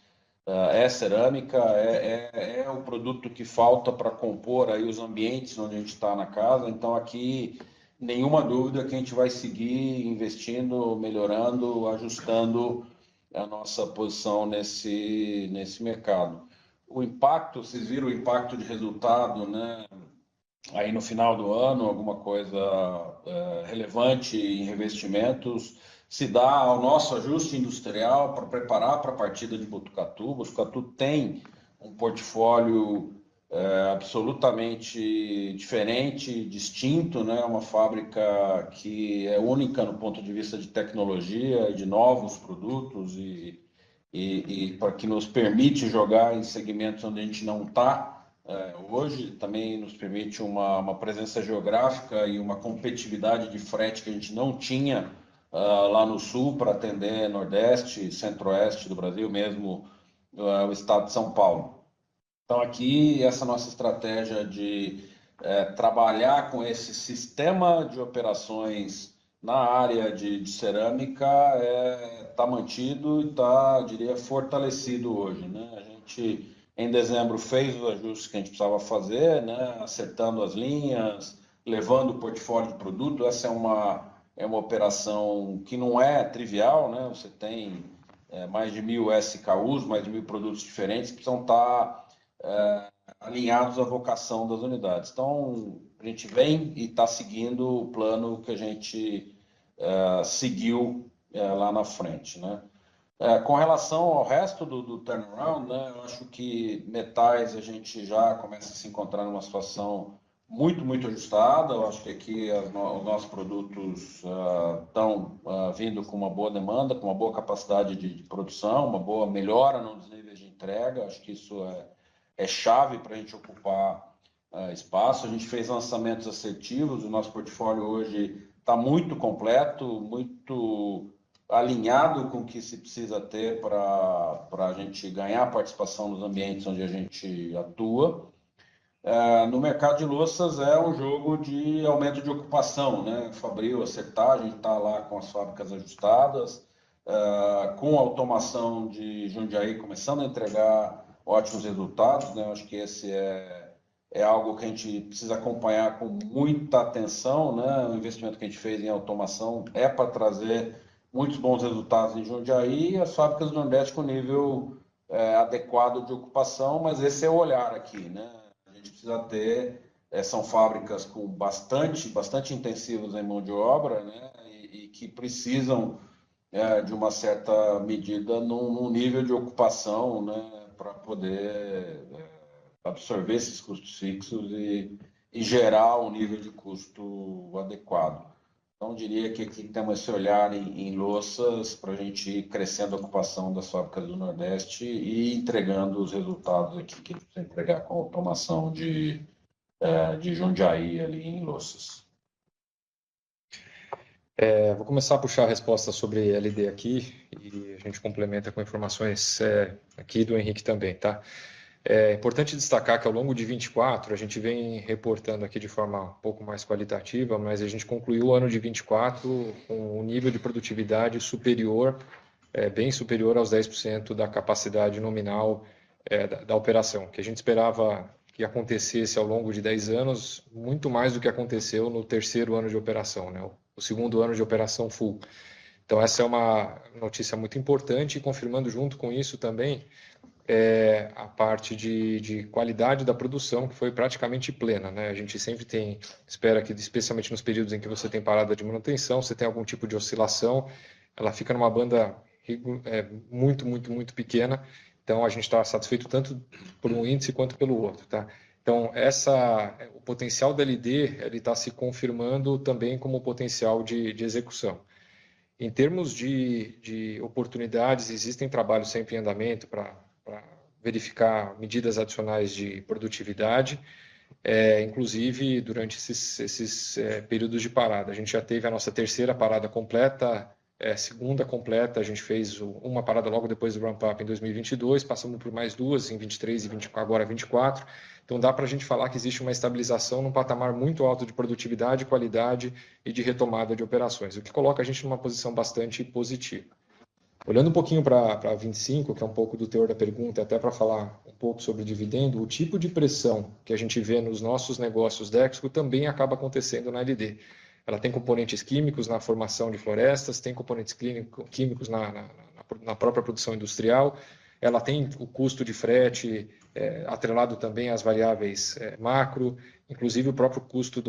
é cerâmica, é o produto que falta para compor aí os ambientes onde a gente está na casa. Então, aqui, nenhuma dúvida que a gente vai seguir investindo, melhorando, ajustando a nossa posição nesse mercado. O impacto, vocês viram o impacto de resultado, né? Aí no final do ano, alguma coisa relevante em revestimentos, se dá ao nosso ajuste industrial para preparar para a partida de Botucatu. Botucatu tem um portfólio absolutamente diferente, distinto, né? Uma fábrica que é única no ponto de vista de tecnologia e de novos produtos e para que nos permite jogar em segmentos onde a gente não está hoje, também nos permite uma presença geográfica e uma competitividade de frete que a gente não tinha lá no sul para atender Nordeste, Centro-Oeste do Brasil, mesmo o estado de São Paulo. Então, aqui, essa nossa estratégia de trabalhar com esse sistema de operações na área de cerâmica está mantido e está, diria, fortalecido hoje, né? A gente, em dezembro, fez os ajustes que a gente precisava fazer, né? Acertando as linhas, levando o portfólio de produto. Essa é uma operação que não é trivial, né? Você tem mais de 1.000 SKUs, mais de 1.000 produtos diferentes que precisam estar alinhados à vocação das unidades. Então, a gente vem e está seguindo o plano que a gente seguiu lá na frente, né? Com relação ao resto do turnaround, né, eu acho que metais a gente já começa a se encontrar numa situação muito, muito ajustada. Eu acho que aqui os nossos produtos estão vindo com uma boa demanda, com uma boa capacidade de produção, uma boa melhora nos níveis de entrega. Acho que isso é chave para a gente ocupar espaço. A gente fez lançamentos assertivos, o nosso portfólio hoje está muito completo, muito alinhado com o que se precisa ter para a gente ganhar participação nos ambientes onde a gente atua. No mercado de louças é um jogo de aumento de ocupação, né? Fabril, acertar, a gente está lá com as fábricas ajustadas, com a automação de Jundiaí começando a entregar ótimos resultados, né? Acho que esse é algo que a gente precisa acompanhar com muita atenção, né? O investimento que a gente fez em automação é para trazer muitos bons resultados em Jundiaí e as fábricas do Nordeste com nível adequado de ocupação, mas esse é o olhar aqui, né? A gente precisa ter, são fábricas com bastante intensivas em mão de obra, né? E que precisam de uma certa medida num nível de ocupação, né? Para poder absorver esses custos fixos e gerar um nível de custo adequado. Então, diria que aqui temos esse olhar em louças para a gente ir crescendo a ocupação das fábricas do Nordeste e entregando os resultados aqui que a gente precisa entregar com a automação de Jundiaí ali em louças. Vou começar a puxar a resposta sobre LD aqui e a gente complementa com informações aqui do Henrique também, tá? É importante destacar que ao longo de 24, a gente vem reportando aqui de forma um pouco mais qualitativa, mas a gente concluiu o ano de 24 com um nível de produtividade superior, bem superior aos 10% da capacidade nominal da operação, que a gente esperava que acontecesse ao longo de 10 anos, muito mais do que aconteceu no terceiro ano de operação, né? O segundo ano de operação full. Então, essa é uma notícia muito importante e confirmando junto com isso também a parte de qualidade da produção, que foi praticamente plena, né? A gente sempre espera que, especialmente nos períodos em que você tem parada de manutenção, você tem algum tipo de oscilação, ela fica numa banda muito pequena, então a gente está satisfeito tanto por um índice quanto pelo outro, tá? Então, o potencial da LD está se confirmando também como potencial de execução. Em termos de oportunidades, existem trabalhos sempre em andamento para verificar medidas adicionais de produtividade, inclusive durante esses períodos de parada. A gente já teve a nossa terceira parada completa, segunda completa, a gente fez uma parada logo depois do ramp-up em 2022, passamos por mais duas em 23 e agora 24. Então dá para a gente falar que existe uma estabilização num patamar muito alto de produtividade, qualidade e de retomada de operações, o que coloca a gente numa posição bastante positiva. Olhando um pouquinho para 25, que é um pouco do teor da pergunta, até para falar um pouco sobre dividendo, o tipo de pressão que a gente vê nos nossos negócios Dexco também acaba acontecendo na LD. Ela tem componentes químicos na formação de florestas, tem componentes químicos na própria produção industrial, ela tem o custo de frete atrelado também às variáveis macro, inclusive o próprio custo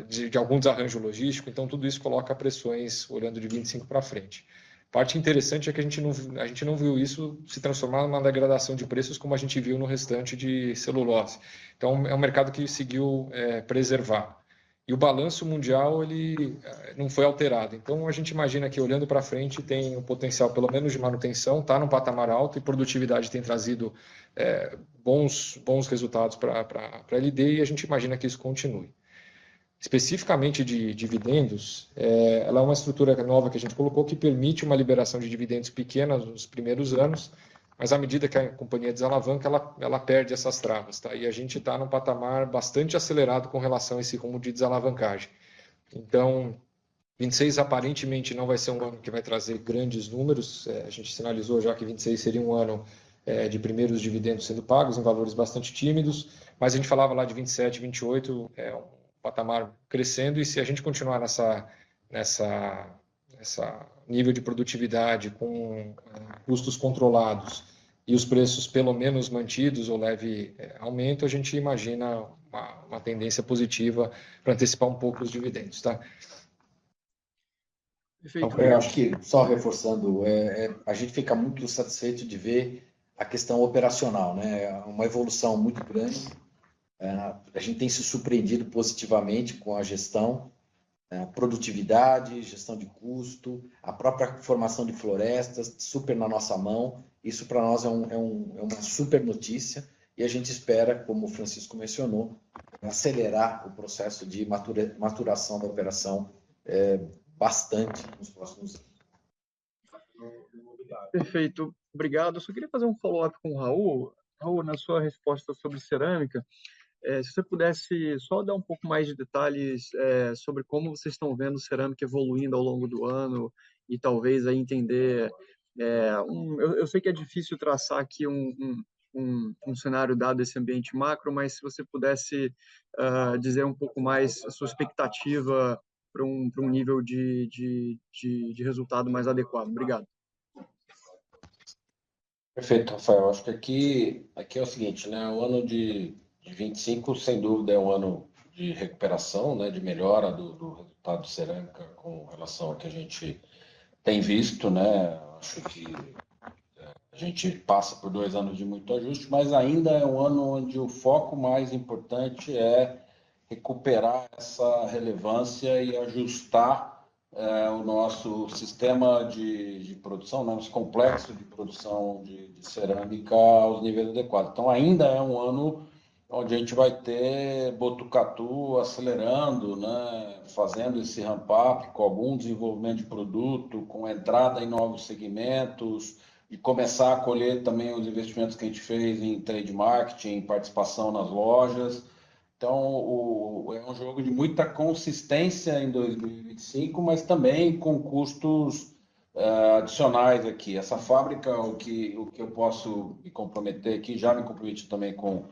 de algum desarranjo logístico, então tudo isso coloca pressões olhando de 25 para frente. Parte interessante é que a gente não viu isso se transformar numa degradação de preços como a gente viu no restante de celulose. Então, é um mercado que seguiu preservar. E o balanço mundial ele não foi alterado. Então, a gente imagina que, olhando para frente, tem um potencial, pelo menos, de manutenção, está num patamar alto e produtividade tem trazido bons resultados para a LD e a gente imagina que isso continue. Especificamente de dividendos, ela é uma estrutura nova que a gente colocou que permite uma liberação de dividendos pequena nos primeiros anos, mas à medida que a companhia desalavanca, ela perde essas travas. Tá? E a gente está num patamar bastante acelerado com relação a esse rumo de desalavancagem. Então, 26 aparentemente não vai ser um ano que vai trazer grandes números. A gente sinalizou já que 26 seria um ano de primeiros dividendos sendo pagos em valores bastante tímidos, mas a gente falava lá de 27, 28, um patamar crescendo, e se a gente continuar nessa nível de produtividade com custos controlados e os preços pelo menos mantidos ou leve aumento, a gente imagina uma tendência positiva para antecipar um pouco os dividendos, tá? Perfeito. Eu acho que, só reforçando, a gente fica muito satisfeito de ver a questão operacional, né? Uma evolução muito grande. A gente tem se surpreendido positivamente com a gestão, produtividade, gestão de custo, a própria formação de florestas, super na nossa mão. Isso para nós é uma super notícia e a gente espera, como o Francisco mencionou, acelerar o processo de maturação da operação bastante nos próximos anos. Perfeito, obrigado. Eu só queria fazer um follow-up com o Raul. Raul, na sua resposta sobre cerâmica, se você pudesse só dar um pouco mais de detalhes sobre como vocês estão vendo cerâmica evoluindo ao longo do ano e talvez aí entender. Eu sei que é difícil traçar aqui um cenário dado esse ambiente macro, mas se você pudesse dizer um pouco mais a sua expectativa para um nível de resultado mais adequado. Obrigado. Perfeito, Rafael. Acho que aqui é o seguinte, né? O ano de 25, sem dúvida, é um ano de recuperação, né? De melhora do resultado de cerâmica com relação ao que a gente tem visto, né? Acho que a gente passa por 2 anos de muito ajuste, mas ainda é um ano onde o foco mais importante é recuperar essa relevância e ajustar o nosso sistema de produção, nosso complexo de produção de cerâmica aos níveis adequados. Então, ainda é um ano onde a gente vai ter Botucatu acelerando, né, fazendo esse ramp-up com algum desenvolvimento de produto, com entrada em novos segmentos, e começar a colher também os investimentos que a gente fez em trade marketing, participação nas lojas. Então, é um jogo de muita consistência em 2025, mas também com custos adicionais aqui. Essa fábrica, o que eu posso me comprometer aqui, já me comprometi também com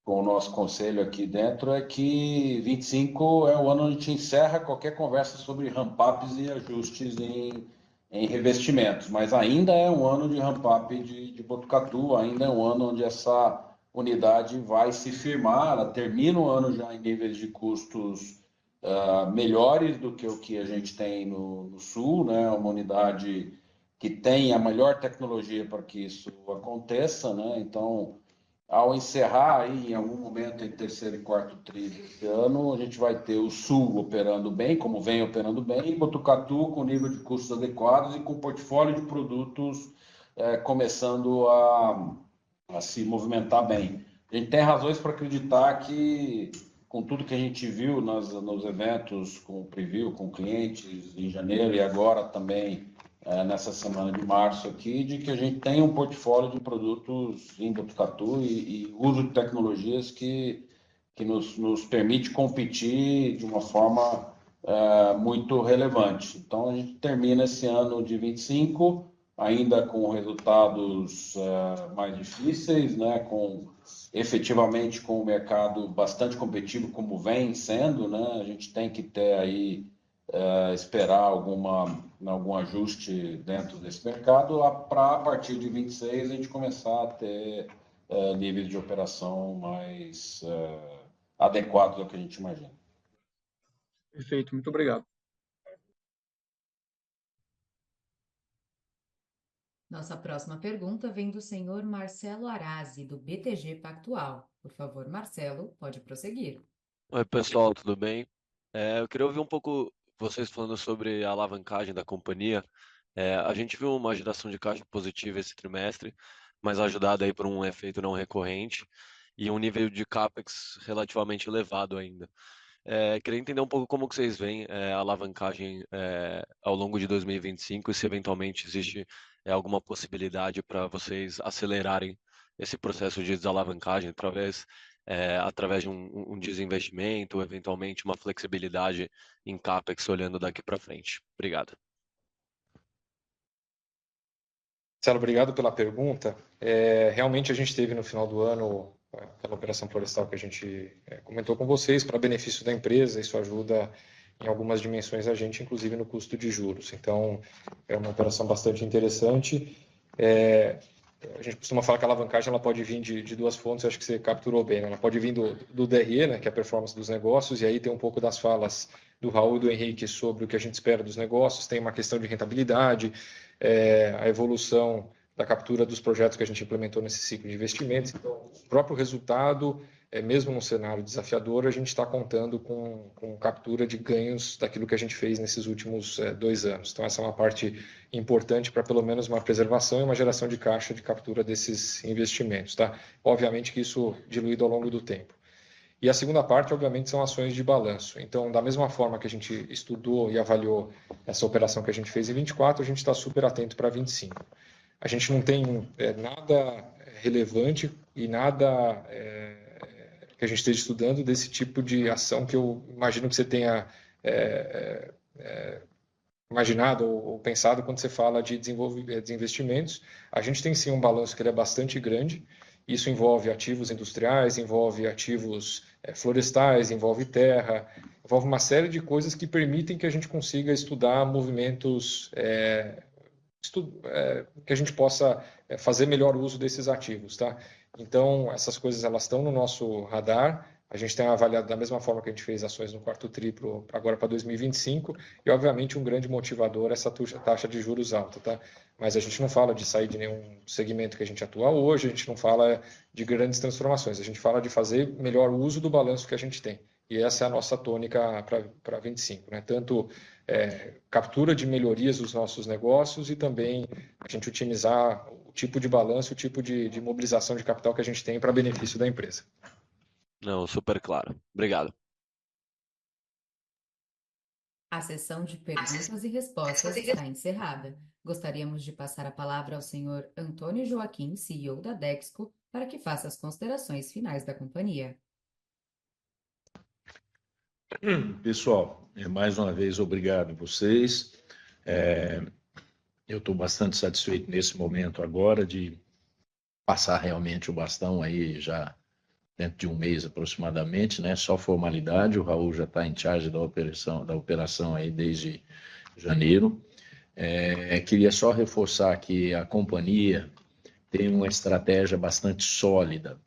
o nosso conselho aqui dentro, é que 25 é o ano onde a gente encerra qualquer conversa sobre ramp-ups e ajustes em revestimentos, mas ainda é um ano de ramp-up de Botucatu, ainda é um ano onde essa unidade vai se firmar, ela termina o ano já em níveis de custos melhores do que o que a gente tem no Sul, né? Uma unidade que tem a melhor tecnologia para que isso aconteça, né? Então, ao encerrar aí em algum momento em terceiro e quarto tri desse ano, a gente vai ter o Sul operando bem, como vem operando bem, e Botucatu com nível de custos adequados e com portfólio de produtos começando a se movimentar bem. A gente tem razões para acreditar que, com tudo que a gente viu nos eventos, com o preview, com clientes em janeiro e agora também nessa semana de março aqui, de que a gente tem um portfólio de produtos em Botucatu e uso de tecnologias que nos permite competir de uma forma muito relevante. Então, a gente termina esse ano de 25 ainda com resultados mais difíceis, né, efetivamente com o mercado bastante competitivo como vem sendo, né, a gente tem que ter aí esperar algum ajuste dentro desse mercado para a partir de 26 a gente começar a ter níveis de operação mais adequados ao que a gente imagina. Perfeito, muito obrigado. Nossa próxima pergunta vem do senhor Marcelo Arazi, do BTG Pactual. Por favor, Marcelo, pode prosseguir. Oi, pessoal, tudo bem? Eu queria ouvir um pouco vocês falando sobre a alavancagem da companhia. A gente viu uma geração de caixa positiva esse trimestre, mas ajudada aí por um efeito não recorrente e um nível de CAPEX relativamente elevado ainda. Queria entender um pouco como que vocês veem a alavancagem ao longo de 2025 e se eventualmente existe alguma possibilidade para vocês acelerarem esse processo de desalavancagem através de um desinvestimento, ou eventualmente uma flexibilidade em CAPEX olhando daqui para frente. Obrigado. Marcelo, obrigado pela pergunta. Realmente a gente teve no final do ano aquela operação florestal que a gente comentou com vocês para benefício da empresa. Isso ajuda em algumas dimensões a gente, inclusive no custo de juros. Então, é uma operação bastante interessante. A gente costuma falar que a alavancagem ela pode vir de duas fontes, acho que você capturou bem, né? Ela pode vir do DRE, né, que é a performance dos negócios, e aí tem um pouco das falas do Raul e do Henrique sobre o que a gente espera dos negócios, tem uma questão de rentabilidade, a evolução da captura dos projetos que a gente implementou nesse ciclo de investimentos. Então, o próprio resultado, mesmo num cenário desafiador, a gente está contando com captura de ganhos daquilo que a gente fez nesses últimos 2 anos. Então, essa é uma parte importante para pelo menos uma preservação e uma geração de caixa de captura desses investimentos. Tá? Obviamente que isso diluído ao longo do tempo. E a segunda parte, obviamente, são ações de balanço. Então, da mesma forma que a gente estudou e avaliou essa operação que a gente fez em 24, a gente está super atento para 25. A gente não tem nada relevante e nada que a gente esteja estudando desse tipo de ação que eu imagino que você tenha imaginado ou pensado quando você fala de desinvestimentos. A gente tem sim um balanço que ele é bastante grande. Isso envolve ativos industriais, envolve ativos florestais, envolve terra, envolve uma série de coisas que permitem que a gente consiga estudar movimentos que a gente possa fazer melhor uso desses ativos, tá? Então, essas coisas elas estão no nosso radar. A gente tem avaliado da mesma forma que a gente fez ações no quarto triplo agora para 2025 e, obviamente, um grande motivador é essa taxa de juros alta, tá? Mas a gente não fala de sair de nenhum segmento que a gente atua hoje, a gente não fala de grandes transformações, a gente fala de fazer melhor uso do balanço que a gente tem. E essa é a nossa tônica para 25, né? Tanto captura de melhorias dos nossos negócios e também a gente otimizar o tipo de balanço, o tipo de mobilização de capital que a gente tem para benefício da empresa. Não, super claro. Obrigado. A sessão de perguntas e respostas está encerrada. Gostaríamos de passar a palavra ao senhor Antônio Joaquim, CEO da Dexco, para que faça as considerações finais da companhia. Pessoal, mais uma vez, obrigado a vocês. Eu estou bastante satisfeito nesse momento agora de passar realmente o bastão aí já dentro de um mês aproximadamente, né? Só formalidade, o Raul já está em charge da operação aí desde janeiro. Queria só reforçar que a companhia tem uma estratégia bastante sólida.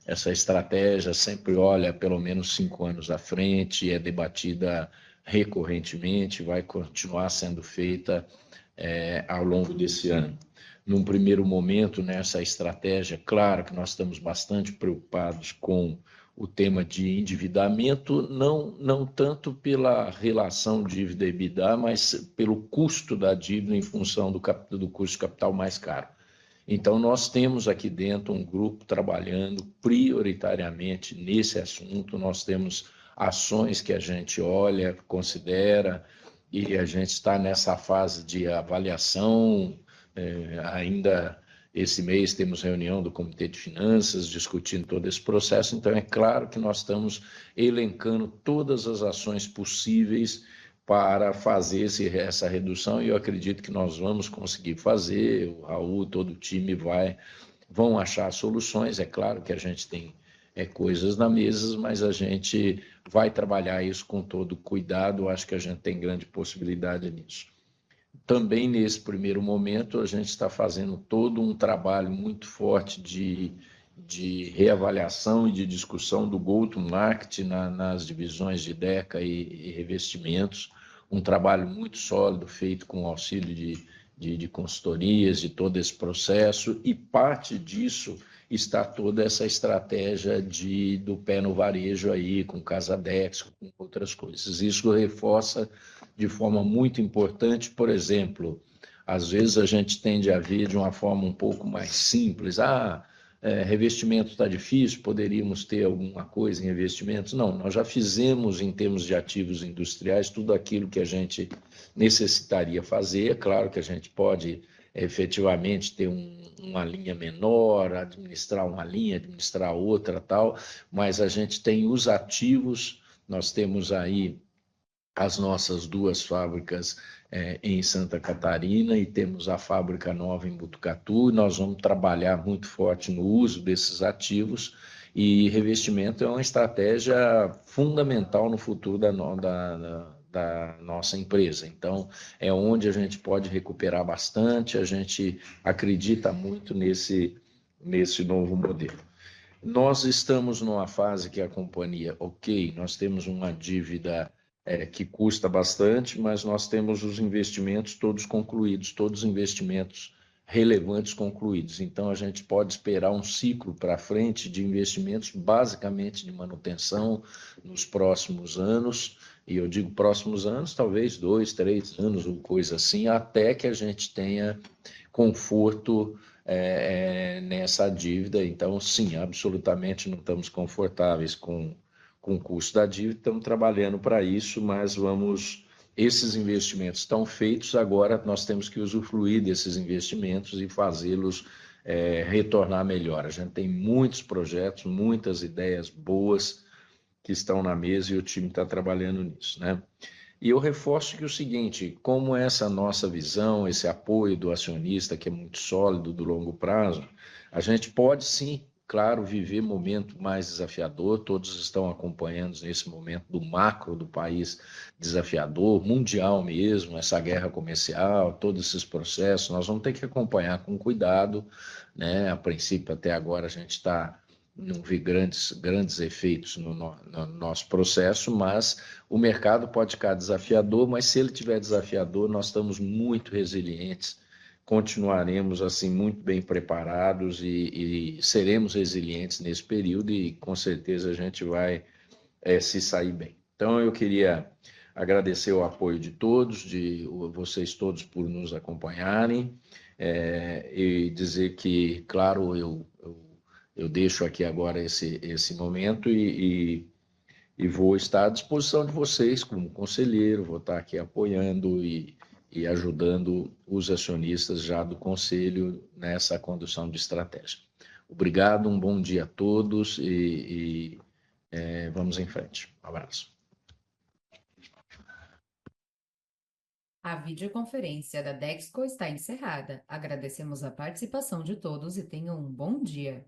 Essa estratégia sempre olha pelo menos 5 anos à frente, é debatida recorrentemente, vai continuar sendo feita ao longo desse ano. Num primeiro momento, nessa estratégia, claro que nós estamos bastante preocupados com o tema de endividamento, não tanto pela relação dívida-EBITDA, mas pelo custo da dívida em função do custo de capital mais caro. Então, nós temos aqui dentro um grupo trabalhando prioritariamente nesse assunto, nós temos ações que a gente olha, considera, e a gente está nessa fase de avaliação. Ainda esse mês temos reunião do Comitê de Finanças discutindo todo esse processo, então é claro que nós estamos elencando todas as ações possíveis para fazer essa redução e eu acredito que nós vamos conseguir fazer, o Raul, todo o time vão achar soluções, é claro que a gente tem coisas na mesa, mas a gente vai trabalhar isso com todo cuidado, acho que a gente tem grande possibilidade nisso. Também nesse primeiro momento a gente está fazendo todo um trabalho muito forte de reavaliação e de discussão do go-to-market nas divisões de DECA e revestimentos, um trabalho muito sólido feito com o auxílio de consultorias, de todo esse processo, e parte disso está toda essa estratégia do pé no varejo aí, com Casadex, com outras coisas. Isso reforça de forma muito importante, por exemplo, às vezes a gente tende a ver de uma forma um pouco mais simples, revestimento está difícil, poderíamos ter alguma coisa em revestimentos? Não, nós já fizemos em termos de ativos industriais tudo aquilo que a gente necessitaria fazer. É claro que a gente pode efetivamente ter uma linha menor, administrar uma linha, administrar outra, tal, mas a gente tem os ativos, nós temos aí as nossas 2 fábricas em Santa Catarina e temos a fábrica nova em Botucatu. Nós vamos trabalhar muito forte no uso desses ativos, e revestimento é uma estratégia fundamental no futuro da nossa empresa. Então, é onde a gente pode recuperar bastante, a gente acredita muito nesse novo modelo. Nós estamos numa fase que a companhia, ok, nós temos uma dívida que custa bastante, mas nós temos os investimentos todos concluídos, todos os investimentos relevantes concluídos. Então, a gente pode esperar um ciclo para frente de investimentos, basicamente de manutenção, nos próximos anos. E eu digo próximos anos, talvez 2, 3 anos, ou coisa assim, até que a gente tenha conforto nessa dívida. Então, sim, absolutamente não estamos confortáveis com o custo da dívida, estamos trabalhando para isso, mas esses investimentos estão feitos, agora nós temos que usufruir desses investimentos e fazê-los retornar melhor. A gente tem muitos projetos, muitas ideias boas que estão na mesa e o time está trabalhando nisso, né? E eu reforço que o seguinte, como essa nossa visão, esse apoio do acionista, que é muito sólido do longo prazo, a gente pode sim, claro, viver momento mais desafiador. Todos estão acompanhando nesse momento do macro do país desafiador, mundial mesmo, essa guerra comercial, todos esses processos. Nós vamos ter que acompanhar com cuidado, né? A princípio, até agora, a gente não vê grandes efeitos no nosso processo, mas o mercado pode ficar desafiador, mas se ele estiver desafiador, nós estamos muito resilientes, continuaremos assim muito bem preparados e seremos resilientes nesse período, e com certeza a gente vai se sair bem. Então eu queria agradecer o apoio de todos, de vocês todos por nos acompanharem, e dizer que, claro, eu deixo aqui agora esse momento e vou estar à disposição de vocês como conselheiro, vou estar aqui apoiando e ajudando os acionistas já do conselho nessa condução de estratégia. Obrigado, um bom dia a todos e vamos em frente. Um abraço. A videoconferência da Dexco está encerrada. Agradecemos a participação de todos e tenham um bom dia.